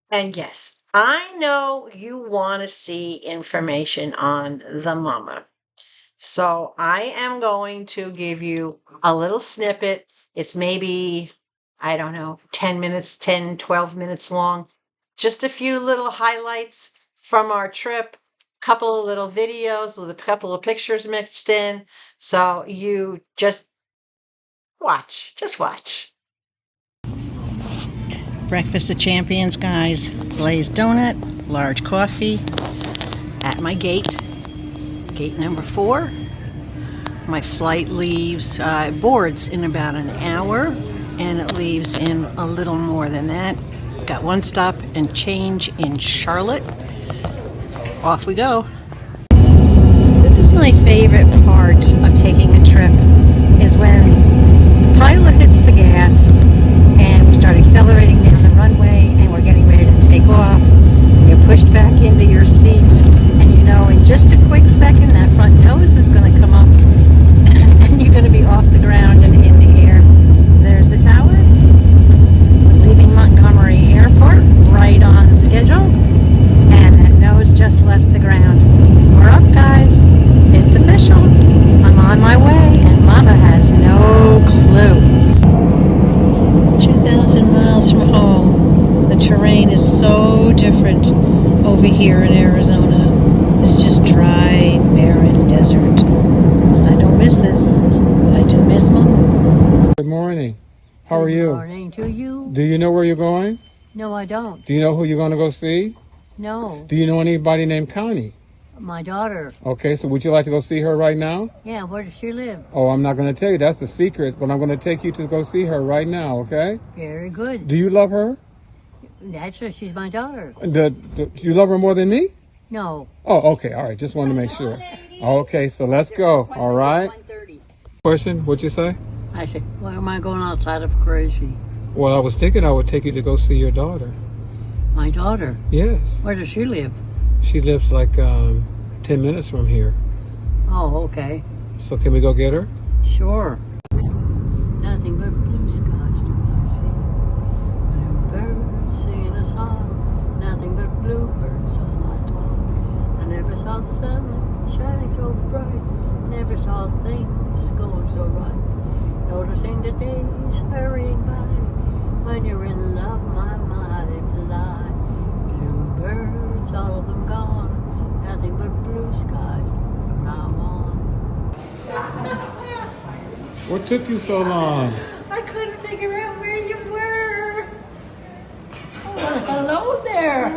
And yes, I know you want to see information on the Momma. So I am going to give you a little snippet. It's maybe, I don't know, 10 minutes, 10, 12 minutes long. Just a few little highlights from our trip, couple of little videos with a couple of pictures mixed in. So you just watch. Breakfast of Champions, guys. Glazed donut, large coffee at my gate number 4. My flight leaves, boards in about an hour, and it leaves in a little more than that. Got one stop and change in Charlotte. Off we go. This is my favorite part of taking a trip, is when the pilot hits the gas and we start accelerating down the runway and we're getting ready to take off. You're pushed back into your seat and you know in just a quick second that front nose is going to come up and you're going to be off the ground and in the air. There's the tower. Leaving Montgomery Airport right on schedule, and that nose just left the ground. We're up, guys. It's official. I'm on my way, and Mama has no clue. 2,000 miles from home. The terrain is so different over here in Arizona. It's just dry, barren desert. I don't miss this. I do miss Mama. Good morning. How are you? Good morning to you. Do you know where you're going? No, I don't. Do you know who you're going to go see? No. Do you know anybody named Konnee? My daughter. Okay, so would you like to go see her right now? Yeah, where does she live? Oh, I'm not going to tell you. That's a secret, but I'm going to take you to go see her right now, okay? Very good. Do you love her? Naturally, she's my daughter. You love her more than me? No. Oh, okay. All right. Just wanted to make sure. Okay, so let's go. All right. Question? What'd you say? I said, why am I going outside of crazy? Well, I was thinking I would take you to go see your daughter. My daughter? Yes. Where does she live? She lives like 10 minutes from here. Oh, okay. So can we go get her? Sure. Nothing but blue skies do I see. Blue birds singing a song. Nothing but bluebirds all night long. I never saw the sun shining so bright. Never saw things going so right. Noticing the days hurrying by. When you're in love, my mind fly. Blue birds, all of them gone. Nothing but blue skies from now on. What took you so long? I couldn't figure out where you were. Oh, hello there.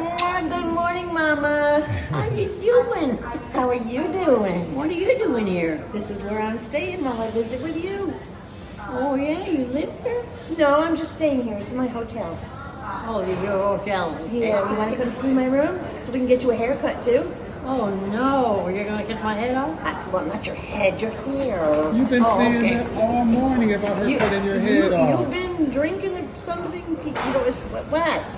Good morning, Mama. How you doing? How are you doing? What are you doing here? This is where I'm staying while I visit with you. Oh yeah, you live here? No, I'm just staying here. This is my hotel. Oh, your hotel. Yeah, you want to come see my room? So we can get you a haircut too? Oh no, you're gonna cut my head off? Well, not your head, your hair. You've been saying okay. that all morning about her cutting your head off. You've been drinking or something. You know, it's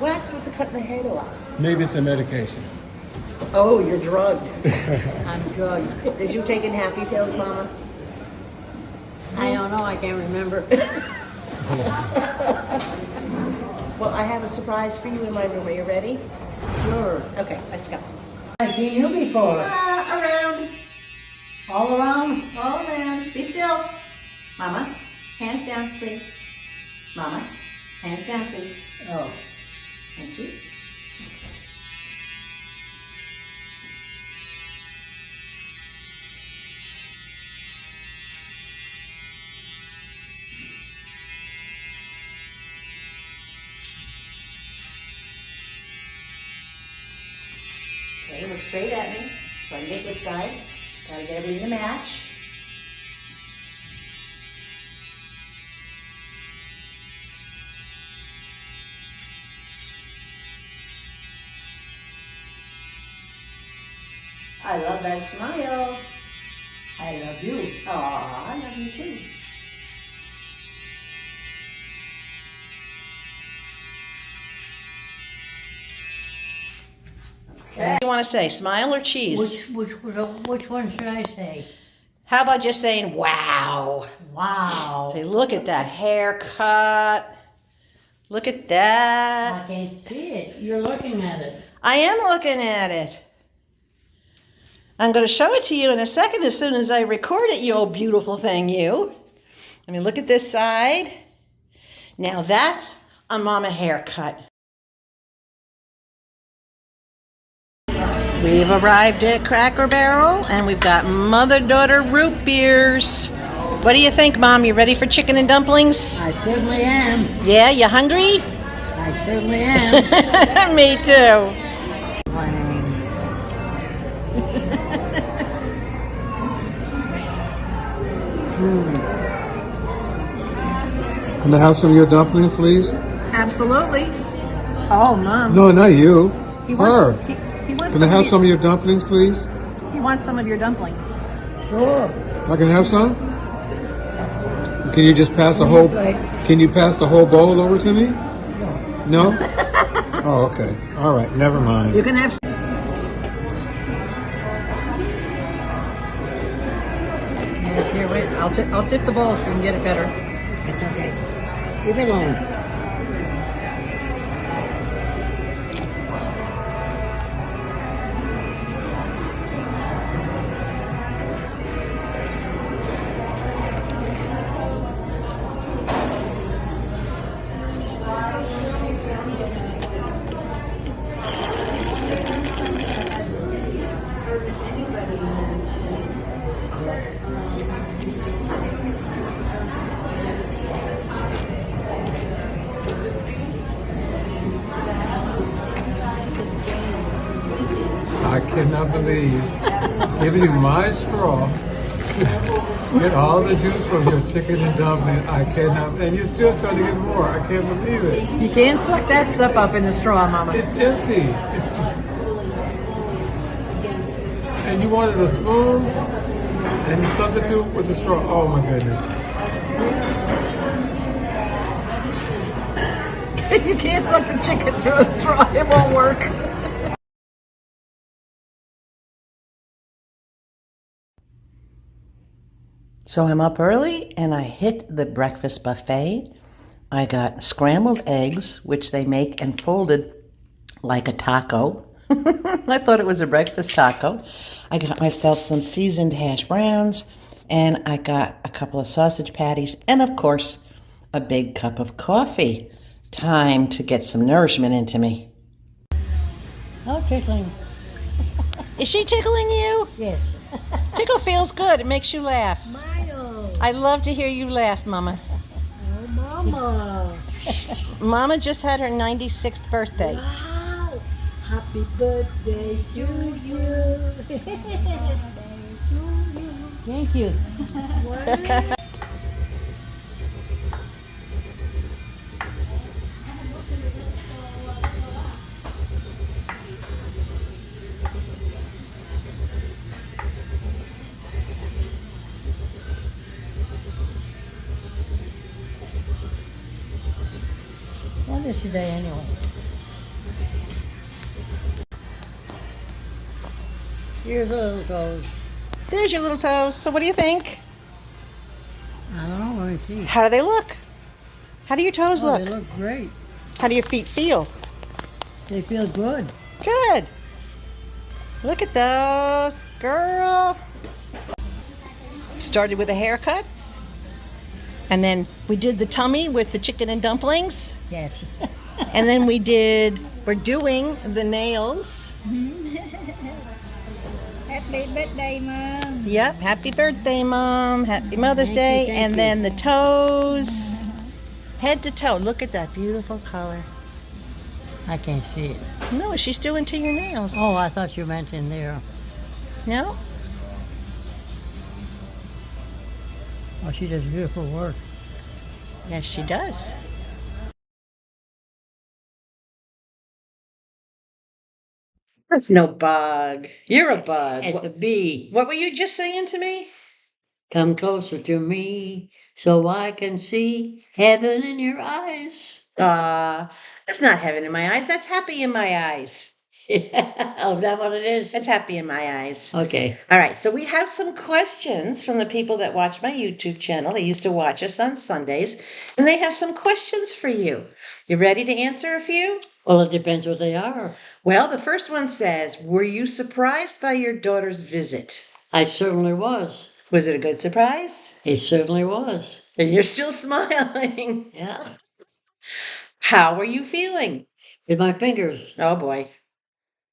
wax with the cutting the head off. Maybe it's a medication. Oh, you're drugged. I'm drugged. Is you taking happy pills, Mama? I don't know, I can't remember. Well, I have a surprise for you in my room. Are you ready? Sure. Okay, let's go. I've seen you before. Around. All around? All around. Be still. Mama, hands down, please. Mama, hands down, please. Oh. Thank you. Okay, look straight at me. Try to get this side. Gotta get everything to match. I love that smile. I love you. Aw, I love you too. Okay. What do you want to say, smile or cheese? Which one should I say? How about just saying, wow? Wow. Say, look at that haircut. Look at that. I can't see it. You're looking at it. I am looking at it. I'm going to show it to you in a second as soon as I record it, you old beautiful thing, you. Let me look at this side. Now that's a Mama haircut. We've arrived at Cracker Barrel and we've got mother-daughter root beers. What do you think, Mom? You ready for chicken and dumplings? I certainly am. Yeah, you hungry? I certainly am. Me too. Can I have some of your dumplings, please? Absolutely. Oh, Mom. No, not you. He Her. wants, he wants Can I have some of your dumplings, please? He wants some of your dumplings. Sure. I can have some? Can you just pass the whole... Can you pass the whole bowl over to me? No? Oh, okay. All right, never mind. You can have some. Here, wait. I'll tip the bowl so you can get it better. It's okay. Leave it alone. I cannot believe giving you my straw to get all the juice from your chicken and dumpling. I cannot, and you're still trying to get more. I can't believe it. You can't suck that stuff up in the straw, Mama. It's empty. And you wanted a spoon, and you substitute with the straw. Oh my goodness. You can't suck the chicken through a straw. It won't work. So I'm up early and I hit the breakfast buffet. I got scrambled eggs, which they make and folded like a taco. I thought it was a breakfast taco. I got myself some seasoned hash browns and I got a couple of sausage patties and of course a big cup of coffee. Time to get some nourishment into me. Oh, tickling. Is she tickling you? Yes. Tickle feels good. It makes you laugh. Milo. I love to hear you laugh, Mama. Oh, Mama. Mama just had her 96th birthday. Wow. Happy birthday to you. Thank you. What is today anyway? Here's a little toes. There's your little toes. So what do you think? I don't know, let me see. How do they look? How do your toes Oh, look? they look great. How do your feet feel? They feel good. Good. Look at those, girl. Started with a haircut. And then we did the tummy with the chicken and dumplings. Yes. And then we're doing the nails. Happy birthday, Mom. Yep, happy birthday, Mom. Happy Mother's Day. Thank And you. then the toes. Head to toe. Look at that beautiful color. I can't see it. No, she's doing to your nails. Oh, I thought you meant in there. No? Oh, she does beautiful work. Yes, she does. That's no bug. You're a bug. It's a bee. What were you just saying to me? Come closer to me so I can see heaven in your eyes. That's not heaven in my eyes. That's happy in my eyes. Oh, is that what it is? That's happy in my eyes. Okay. All right, so we have some questions from the people that watch my YouTube channel. They used to watch us on Sundays, and they have some questions for you. You ready to answer a few? Well, it depends what they are. Well, the first one says, were you surprised by your daughter's visit? I certainly was. Was it a good surprise? It certainly was. And you're still smiling. Yeah. How are you feeling? With my fingers. Oh boy.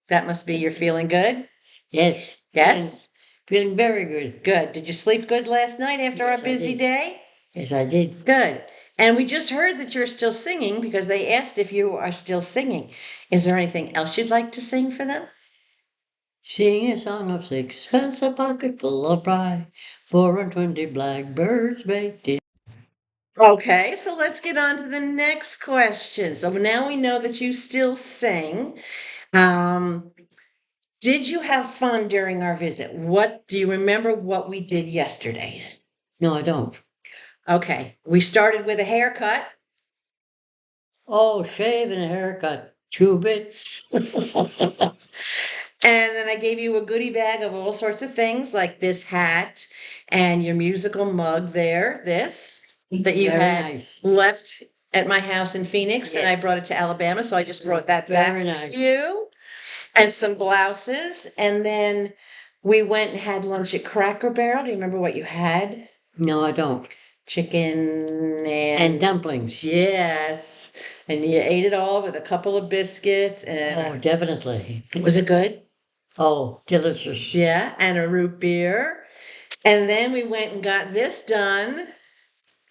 That must be you're feeling good? Yes. Yes? Feeling very good. Good. Did you sleep good last night after Yes, our I busy did. day? Yes, I did. Good. And we just heard that you're still singing because they asked if you are still singing. Is there anything else you'd like to sing for them? Sing a song of sixpence, a pocket full of rye, 4 and 20 blackbirds baked in. Okay, so let's get on to the next question. So now we know that you still sing. Did you have fun during our visit? What do you remember what we did yesterday? No, I don't. Okay, we started with a haircut. Oh, shave and a haircut. 2 bits. And then I gave you a goodie bag of all sorts of things like this hat and your musical mug there, this that you Very had nice. left at my house in Phoenix, and I Yes. brought it to Alabama, so I just brought that Very back nice. to you. And some blouses. And then we went and had lunch at Cracker Barrel. Do you remember what you had? No, I don't. Chicken And dumplings. yes. And you ate it all with a couple of biscuits. Oh, And definitely. was it good? Oh, delicious. Yeah, and a root beer. And then we went and got this done.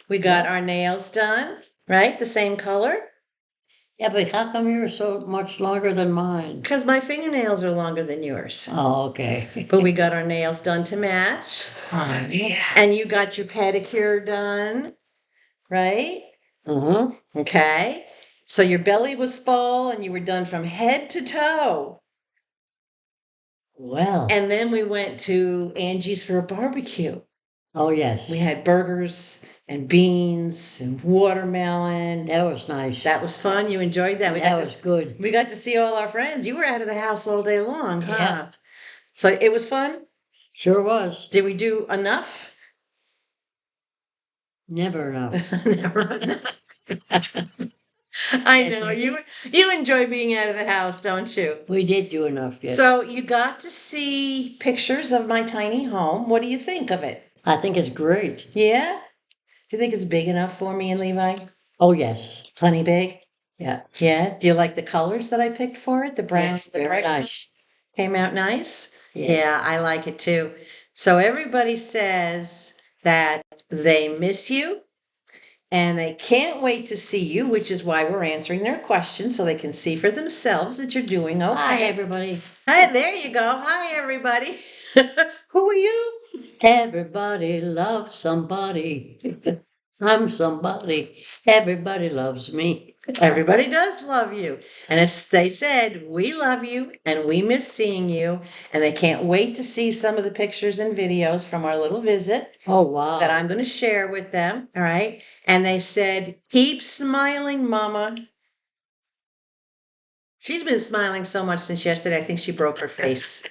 We got our nails done, right? The same color. Yeah, but how come yours so much longer than mine? Because my fingernails are longer than yours. Oh, okay. But we got our nails done to match. Yeah. And you got your pedicure done, right? Uh-huh. Okay. So your belly was full and you were done from head to toe. Well. And then we went to Angie's for a barbecue. Oh, yes. We had burgers and beans and watermelon. That was nice. That was fun. You enjoyed that. That was good. We got to see all our friends. You were out of the house all day long, huh? Yeah. So it was fun. Sure was. Did we do enough? Never enough. Never enough. I Yes, know we you enjoy being out of the house, don't you? We did do enough, yes. So you got to see pictures of my tiny home. What do you think of it? I think it's great. Yeah? Do you think it's big enough for me and Levi? Oh, yes. Plenty big? Yeah. Yeah. Do you like the colors that I picked for it? The brown, Yes, the very bright nice. came out nice? Yes. Yeah, I like it too. So everybody says that they miss you and they can't wait to see you, which is why we're answering their questions so they can see for themselves that you're doing okay. Hi, everybody. Hi, there you go. Hi, everybody. Who are you? Everybody loves somebody. I'm somebody. Everybody loves me. Everybody does love you. And as they said, we love you and we miss seeing you. And they can't wait to see some of the pictures and videos from our little visit Oh, wow. that I'm going to share with them. All right. And they said, keep smiling, Mama. She's been smiling so much since yesterday. I think she broke her face.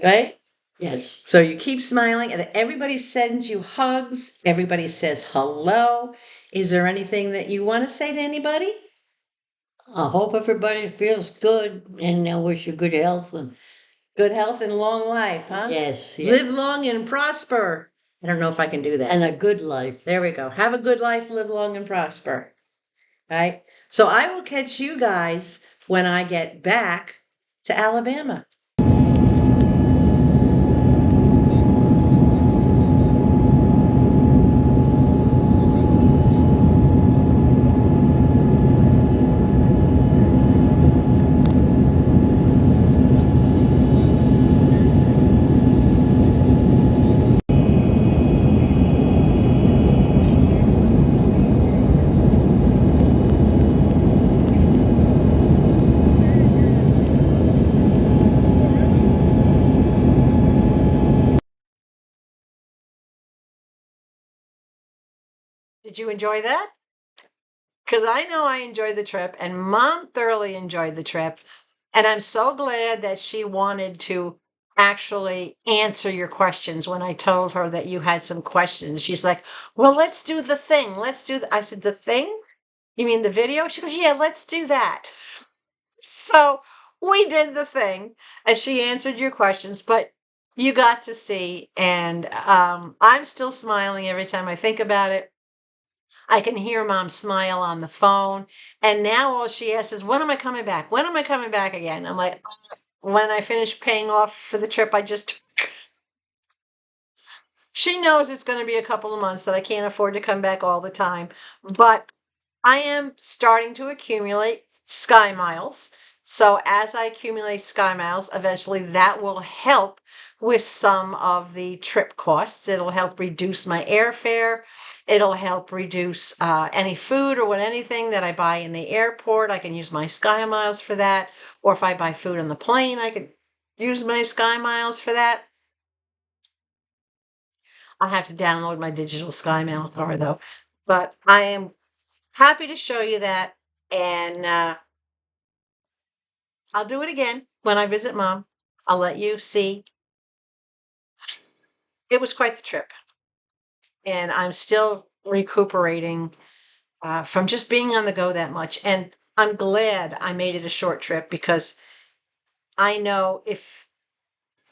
Right? Yes. So you keep smiling, and everybody sends you hugs. Everybody says hello. Is there anything that you want to say to anybody? I hope everybody feels good, and I wish you good health. And Good health and long life, huh? yes, yes. Live long and prosper. I don't know if I can do that. And a good life. There we go. Have a good life, live long and prosper. Right? So I will catch you guys when I get back to Alabama. Did you enjoy that? Because I know I enjoyed the trip, and Mom thoroughly enjoyed the trip. And I'm so glad that she wanted to actually answer your questions when I told her that you had some questions. She's like, well, let's do the thing. Let's do I said, the thing? You mean the video? She goes, yeah, let's do that. So we did the thing, and she answered your questions, but you got to see, and I'm still smiling every time I think about it. I can hear Mom smile on the phone. And now all she asks is, when am I coming back? When am I coming back again? I'm like, when I finish paying off for the trip I just took. She knows it's going to be a couple of months, that I can't afford to come back all the time. But I am starting to accumulate Sky Miles. So as I accumulate Sky Miles, eventually that will help with some of the trip costs. It'll help reduce my airfare. It'll help reduce any food or anything that I buy in the airport. I can use my Sky Miles for that. Or if I buy food on the plane, I could use my Sky Miles for that. I'll have to download my digital Sky Mail card though. But I am happy to show you that. And I'll do it again when I visit Mom. I'll let you see. It was quite the trip. And I'm still recuperating from just being on the go that much. And I'm glad I made it a short trip, because I know if,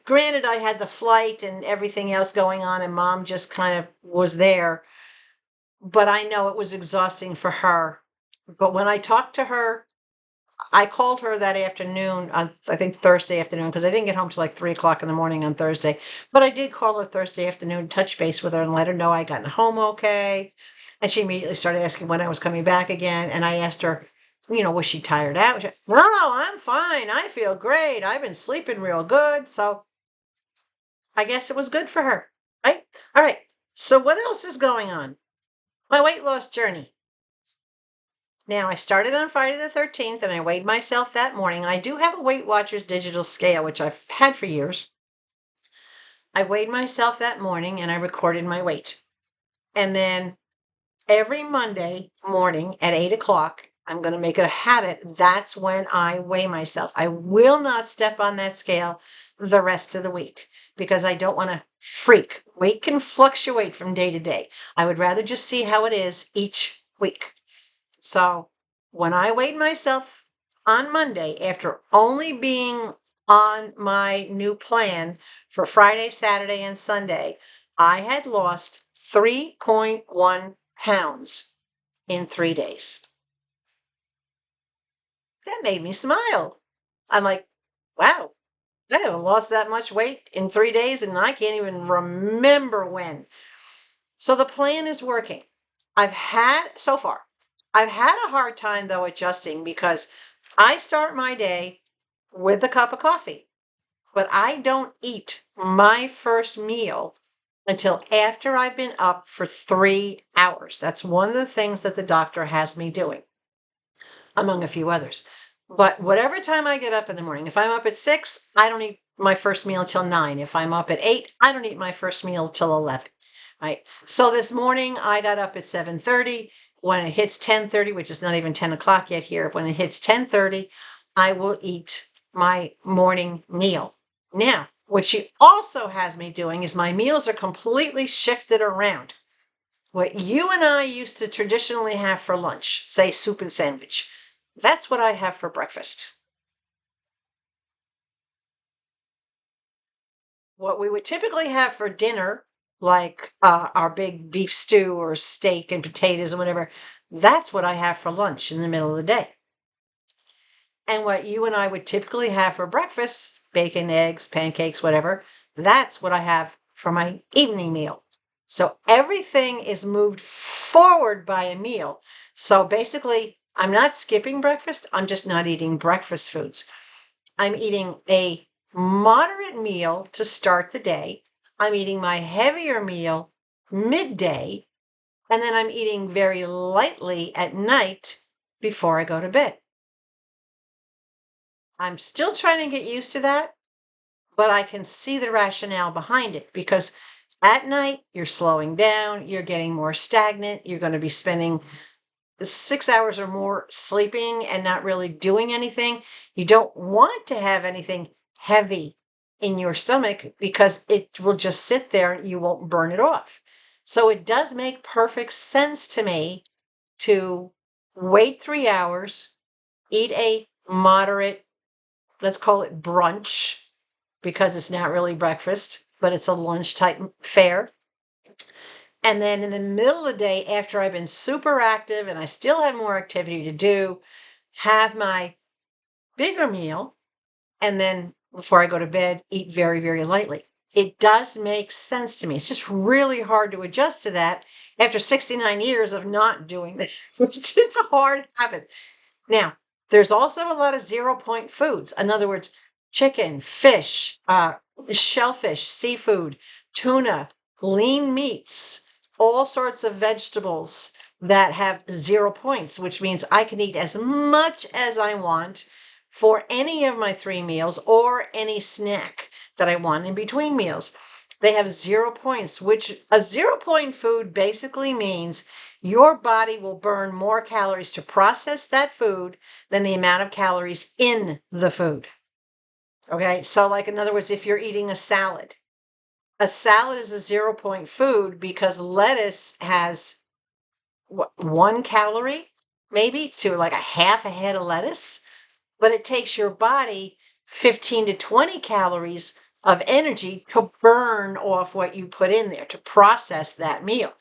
granted, I had the flight and everything else going on, and Mom just kind of was there, but I know it was exhausting for her. But when I talked to her, I called her that afternoon, on I think Thursday afternoon, because I didn't get home till like 3 o'clock in the morning on Thursday. But I did call her Thursday afternoon, touch base with her, and let her know I got home okay. And she immediately started asking when I was coming back again. And I asked her, was she tired out? She, no, I'm fine. I feel great. I've been sleeping real good. So I guess it was good for her, right? All right. So what else is going on? My weight loss journey. Now, I started on Friday the 13th, and I weighed myself that morning. I do have a Weight Watchers digital scale, which I've had for years. I weighed myself that morning, and I recorded my weight. And then every Monday morning at 8 o'clock, I'm going to make it a habit. That's when I weigh myself. I will not step on that scale the rest of the week, because I don't want to freak. Weight can fluctuate from day to day. I would rather just see how it is each week. So when I weighed myself on Monday, after only being on my new plan for Friday, Saturday, and Sunday, I had lost 3.1 pounds in 3 days. That made me smile. I'm like, wow, I haven't lost that much weight in 3 days, and I can't even remember when. So the plan is working. I've had so far, I've had a hard time though adjusting because I start my day with a cup of coffee, but I don't eat my first meal until after I've been up for 3 hours. That's one of the things that the doctor has me doing, among a few others. But whatever time I get up in the morning, if I'm up at 6, I don't eat my first meal till 9. If I'm up at 8, I don't eat my first meal till 11. Right. So this morning I got up at 7:30. When it hits 10:30, which is not even 10 o'clock yet here, when it hits 10:30, I will eat my morning meal. Now, what she also has me doing is my meals are completely shifted around. What you and I used to traditionally have for lunch, say soup and sandwich, that's what I have for breakfast. What we would typically have for dinner, like our big beef stew or steak and potatoes or whatever, that's what I have for lunch in the middle of the day. And what you and I would typically have for breakfast, bacon, eggs, pancakes, whatever, that's what I have for my evening meal. So everything is moved forward by a meal. So basically, I'm not skipping breakfast, I'm just not eating breakfast foods. I'm eating a moderate meal to start the day. I'm eating my heavier meal midday, and then I'm eating very lightly at night before I go to bed. I'm still trying to get used to that, but I can see the rationale behind it because at night you're slowing down, you're getting more stagnant, you're going to be spending 6 hours or more sleeping and not really doing anything. You don't want to have anything heavy in your stomach because it will just sit there and you won't burn it off. So it does make perfect sense to me to wait 3 hours, eat a moderate, let's call it brunch, because it's not really breakfast, but it's a lunch type fare. And then in the middle of the day, after I've been super active and I still have more activity to do, have my bigger meal. And then before I go to bed, eat very, very lightly. It does make sense to me. It's just really hard to adjust to that after 69 years of not doing that, which is a hard habit. Now, there's also a lot of 0 point foods. In other words, chicken, fish, shellfish, seafood, tuna, lean meats, all sorts of vegetables that have 0 points, which means I can eat as much as I want for any of my 3 meals or any snack that I want in between meals. They have 0 points, which a 0 point food basically means your body will burn more calories to process that food than the amount of calories in the food. Okay, so like in other words, if you're eating a salad is a 0 point food because lettuce has what, 1 calorie, maybe to like a half a head of lettuce, but it takes your body 15 to 20 calories of energy to burn off what you put in there to process that meal.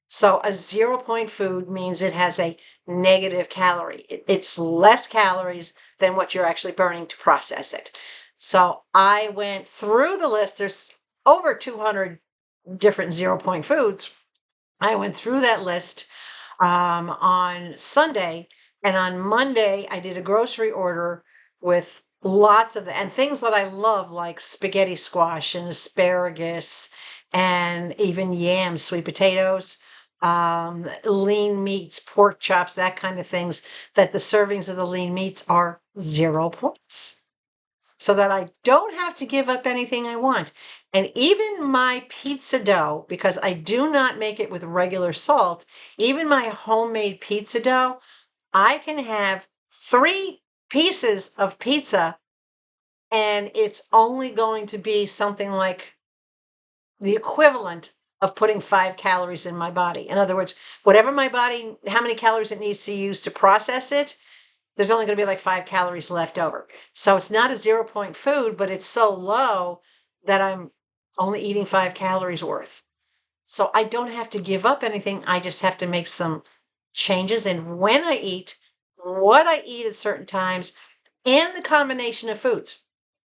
So a 0 point food means it has a negative calorie. It's less calories than what you're actually burning to process it. So I went through the list. There's over 200 different 0 point foods. I went through that list on Sunday, and on Monday I did a grocery order with lots of and things that I love, like spaghetti squash and asparagus, and even yams, sweet potatoes, lean meats, pork chops, that kind of things. That the servings of the lean meats are 0 points, so that I don't have to give up anything I want. And even my pizza dough, because I do not make it with regular salt, even my homemade pizza dough, I can have 3 pieces of pizza and it's only going to be something like the equivalent of putting 5 calories in my body. In other words, whatever my body, how many calories it needs to use to process it, there's only going to be like 5 calories left over. So it's not a 0 point food, but it's so low that I'm only eating 5 calories worth. So I don't have to give up anything. I just have to make some changes in when I eat, what I eat at certain times, and the combination of foods.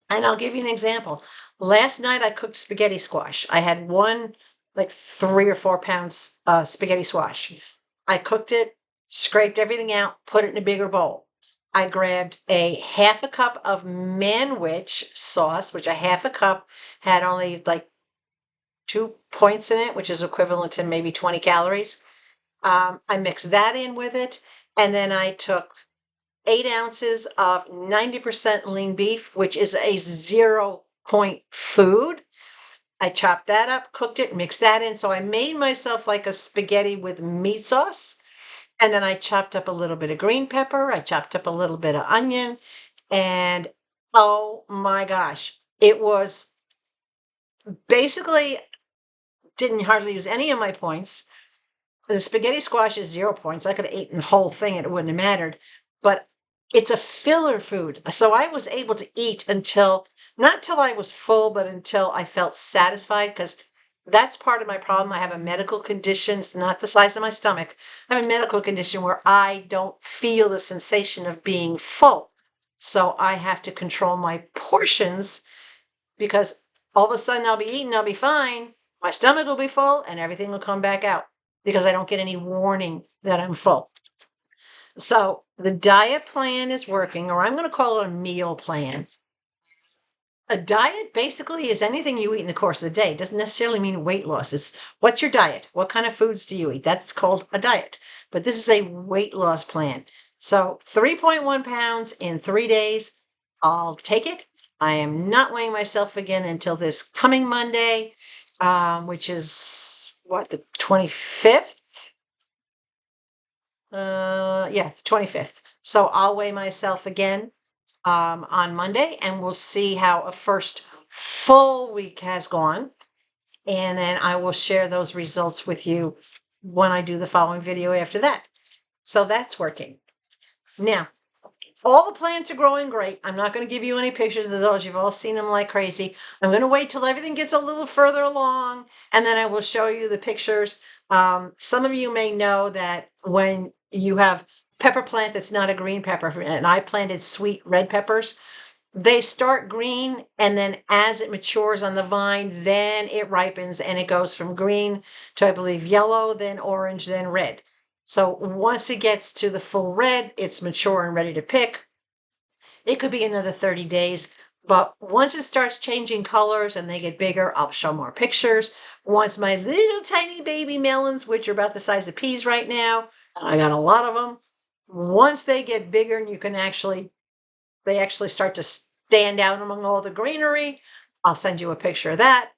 And I'll give you an example. Last night I cooked spaghetti squash. I had one like 3 or 4 pounds spaghetti squash. I cooked it, scraped everything out, put it in a bigger bowl. I grabbed a half a cup of manwich sauce, which a half a cup had only like 2 points in it, which is equivalent to maybe 20 calories. I mixed that in with it, and then I took 8 ounces of 90% lean beef, which is a 0 point food. I chopped that up, cooked it, mixed that in. So I made myself like a spaghetti with meat sauce. And then I chopped up a little bit of green pepper. I chopped up a little bit of onion. And oh my gosh, it was basically didn't hardly use any of my points. The spaghetti squash is 0 points. I could have eaten the whole thing and it wouldn't have mattered. But it's a filler food. So I was able to eat until, not till I was full, but until I felt satisfied, because that's part of my problem. I have a medical condition. It's not the size of my stomach. I have a medical condition where I don't feel the sensation of being full. So I have to control my portions, because all of a sudden I'll be eating, I'll be fine. My stomach will be full and everything will come back out because I don't get any warning that I'm full. So the diet plan is working, or I'm going to call it a meal plan. A diet basically is anything you eat in the course of the day. It doesn't necessarily mean weight loss. It's what's your diet? What kind of foods do you eat? That's called a diet. But this is a weight loss plan. So 3.1 pounds in 3 days. I'll take it. I am not weighing myself again until this coming Monday, which is what, the 25th? Yeah, the 25th. So I'll weigh myself again on Monday, and we'll see how a first full week has gone. And then I will share those results with you when I do the following video after that. So that's working. Now, all the plants are growing great. I'm not going to give you any pictures of those. You've all seen them like crazy. I'm going to wait till everything gets a little further along, and then I will show you the pictures. Some of you may know that when you have pepper plant that's not a green pepper, and I planted sweet red peppers, they start green, and then as it matures on the vine, then it ripens and it goes from green to, I believe, yellow, then orange, then red. So once it gets to the full red, it's mature and ready to pick. It could be another 30 days, but once it starts changing colors and they get bigger, I'll show more pictures. Once my little tiny baby melons, which are about the size of peas right now, I got a lot of them. Once they get bigger and they actually start to stand out among all the greenery, I'll send you a picture of that.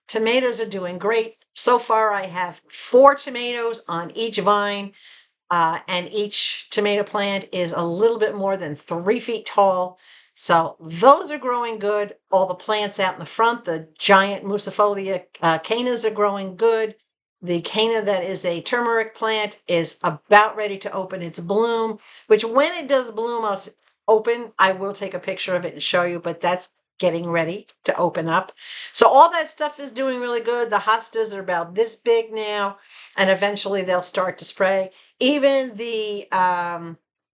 Tomatoes are doing great. So far, I have 4 tomatoes on each vine, and each tomato plant is a little bit more than 3 feet tall. So those are growing good. All the plants out in the front, the giant Musifolia cannas are growing good. The canna that is a turmeric plant is about ready to open its bloom, which when it does bloom out open, I will take a picture of it and show you, but that's getting ready to open up. So all that stuff is doing really good. The hostas are about this big now, and eventually they'll start to spray. Even the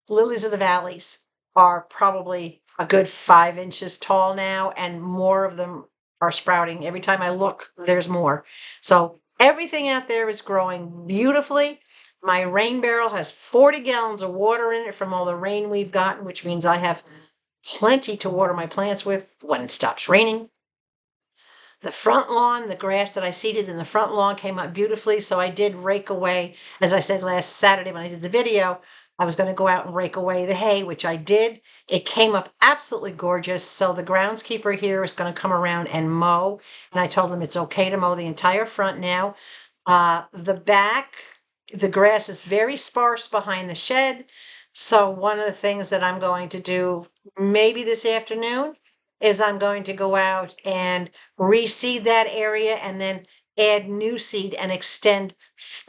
lilies of the valleys are probably a good 5 inches tall now, and more of them are sprouting. Every time I look, there's more. So everything out there is growing beautifully. My rain barrel has 40 gallons of water in it from all the rain we've gotten, which means I have plenty to water my plants with when it stops raining. The front lawn, the grass that I seeded in the front lawn came up beautifully. So I did rake away, as I said last Saturday when I did the video, I was going to go out and rake away the hay, which I did. It came up absolutely gorgeous. So the groundskeeper here is going to come around and mow. And I told him it's okay to mow the entire front now. The back, the grass is very sparse behind the shed. So one of the things that I'm going to do maybe this afternoon is I'm going to go out and reseed that area and then add new seed and extend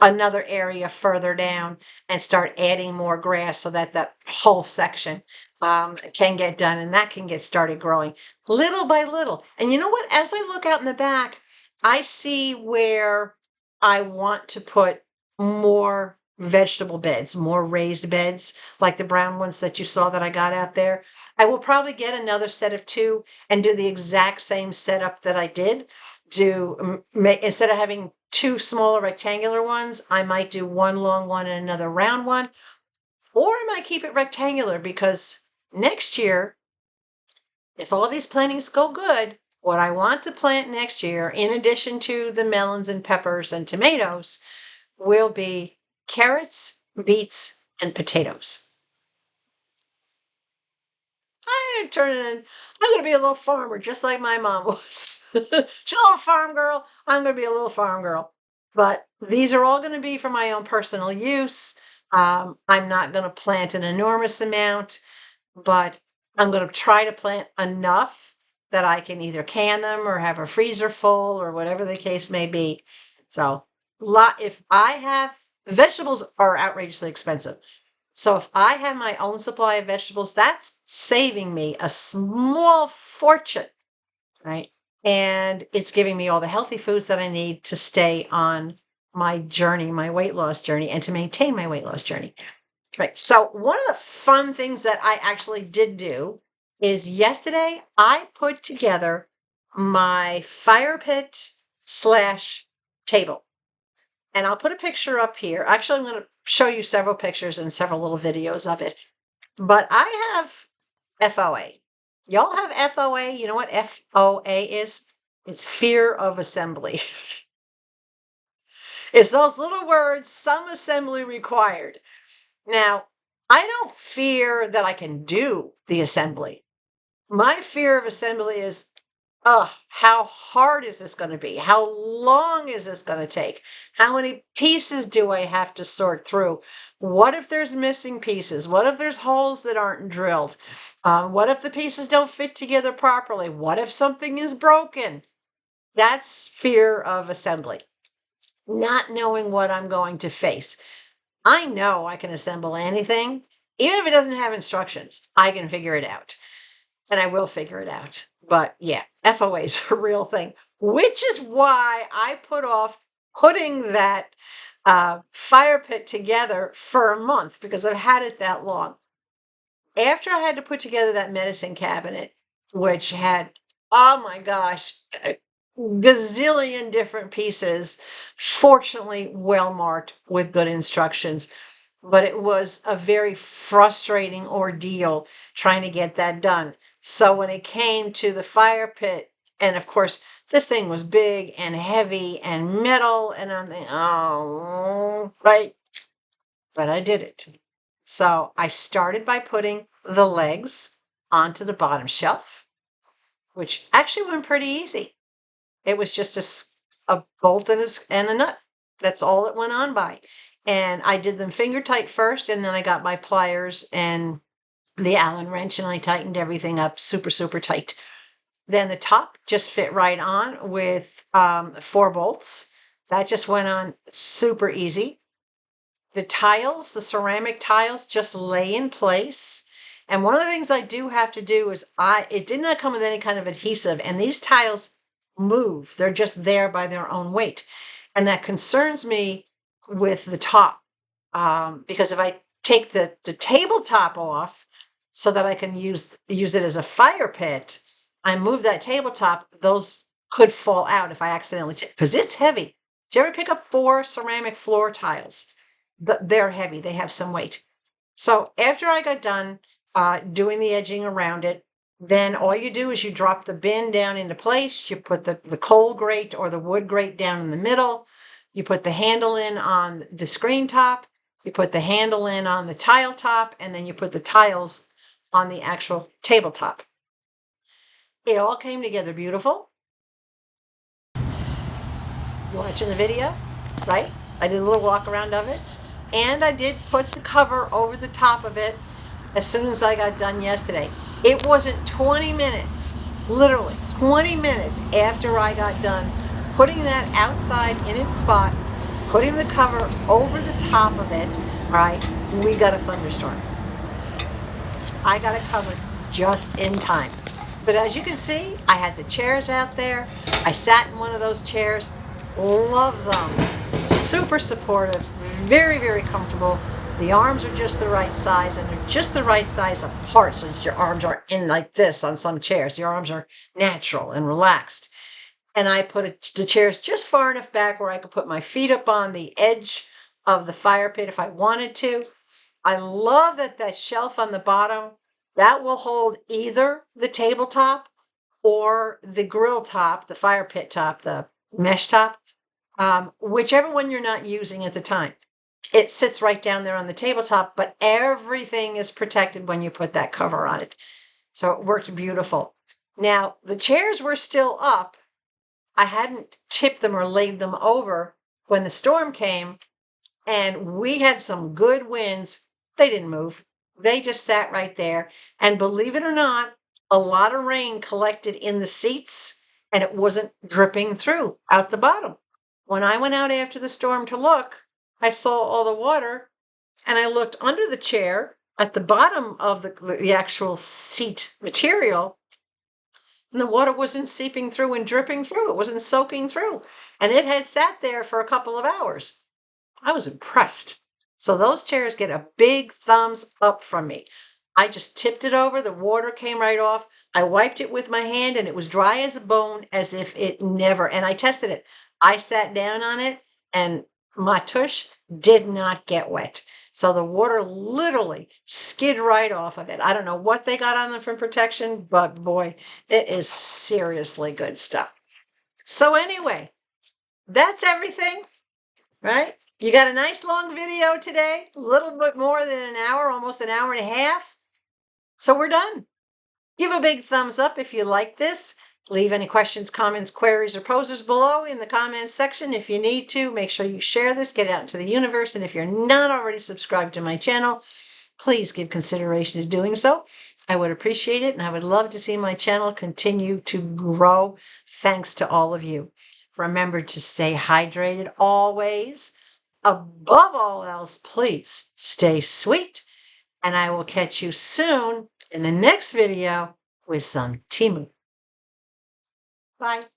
another area further down and start adding more grass so that that whole section can get done, and that can get started growing little by little. And you know what? As I look out in the back, I see where I want to put more vegetable beds, more raised beds, like the brown ones that you saw that I got out there. I will probably get another set of 2 and do the exact same setup that I did. Instead of having 2 smaller rectangular ones. I might do one long one and another round one, or I might keep it rectangular because next year, if all these plantings go good, what I want to plant next year, in addition to the melons and peppers and tomatoes, will be carrots, beets, and potatoes. I'm turning in, I'm going to be a little farmer just like my mom was. She's a little farm girl. I'm going to be a little farm girl. But these are all going to be for my own personal use. I'm not going to plant an enormous amount, but I'm going to try to plant enough that I can either can them or have a freezer full or whatever the case may be. So, if I have vegetables are outrageously expensive. So if I have my own supply of vegetables, that's saving me a small fortune, right? And it's giving me all the healthy foods that I need to stay on my journey, my weight loss journey, and to maintain my weight loss journey. Right. So one of the fun things that I actually did do is yesterday I put together my fire pit / table. And I'll put a picture up here. Actually, I'm going to show you several pictures and several little videos of it. But I have FOA. Y'all have FOA? You know what FOA is? It's fear of assembly. It's those little words, some assembly required. Now, I don't fear that I can do the assembly. My fear of assembly is, how hard is this going to be? How long is this going to take? How many pieces do I have to sort through? What if there's missing pieces? What if there's holes that aren't drilled? What if the pieces don't fit together properly? What if something is broken? That's fear of assembly. Not knowing what I'm going to face. I know I can assemble anything. Even if it doesn't have instructions, I can figure it out. And I will figure it out. But yeah, FOA is a real thing, which is why I put off putting that fire pit together for a month, because I've had it that long. After I had to put together that medicine cabinet, which had, oh my gosh, a gazillion different pieces, fortunately well marked with good instructions. But it was a very frustrating ordeal trying to get that done. So when it came to the fire pit, and of course, this thing was big and heavy and metal, and I'm thinking, oh, right. But I did it. So I started by putting the legs onto the bottom shelf, which actually went pretty easy. It was just a bolt and a nut. That's all it went on by. And I did them finger tight first, and then I got my pliers and the Allen wrench, and I tightened everything up super, super tight. Then the top just fit right on with 4 bolts. That just went on super easy. The tiles, the ceramic tiles, just lay in place. And one of the things I do have to do is it did not come with any kind of adhesive, and these tiles move. They're just there by their own weight. And that concerns me with the top, because if I take the tabletop off so that I can use it as a fire pit, I move that tabletop, those could fall out if I accidentally, because it's heavy. Did you ever pick up 4 ceramic floor tiles? They're heavy. They have some weight. So after I got done doing the edging around it, then all you do is you drop the bin down into place. You put the coal grate or the wood grate down in the middle. You put the handle in on the screen top. You put the handle in on the tile top, and then you put the tiles on the actual tabletop. It all came together beautiful. You watching the video, right? I did a little walk around of it, and I did put the cover over the top of it as soon as I got done yesterday. It wasn't 20 minutes, literally 20 minutes after I got done putting that outside in its spot, putting the cover over the top of it, right? We got a thunderstorm. I got it covered just in time. But as you can see, I had the chairs out there. I sat in one of those chairs. Love them. Super supportive. Very, very comfortable. The arms are just the right size, and they're just the right size apart so that your arms aren't in like this on some chairs. Your arms are natural and relaxed. and I put the chairs just far enough back where I could put my feet up on the edge of the fire pit if I wanted to. I love that shelf on the bottom, that will hold either the tabletop or the grill top, the fire pit top, the mesh top, whichever one you're not using at the time. It sits right down there on the tabletop, but everything is protected when you put that cover on it. So it worked beautiful. Now, the chairs were still up. I hadn't tipped them or laid them over when the storm came, and we had some good winds. They didn't move. They just sat right there. And believe it or not, a lot of rain collected in the seats, and it wasn't dripping through out the bottom. When I went out after the storm to look, I saw all the water, and I looked under the chair at the bottom of the actual seat material, and the water wasn't seeping through and dripping through. It wasn't soaking through. And it had sat there for a couple of hours. I was impressed. So those chairs get a big thumbs up from me. I just tipped it over. The water came right off. I wiped it with my hand and it was dry as a bone, as if it never, and I tested it. I sat down on it and my tush did not get wet. So the water literally skid right off of it. I don't know what they got on them for protection, but boy, it is seriously good stuff. So anyway, that's everything, right? You got a nice long video today, a little bit more than an hour, almost an hour and a half. So we're done. Give a big thumbs up if you like this. Leave any questions, comments, queries, or posers below in the comments section. If you need to, make sure you share this, get it out into the universe. And if you're not already subscribed to my channel, please give consideration to doing so. I would appreciate it, and I would love to see my channel continue to grow thanks to all of you. Remember to stay hydrated always. Above all else, please stay sweet, and I will catch you soon in the next video with some Temu. Bye.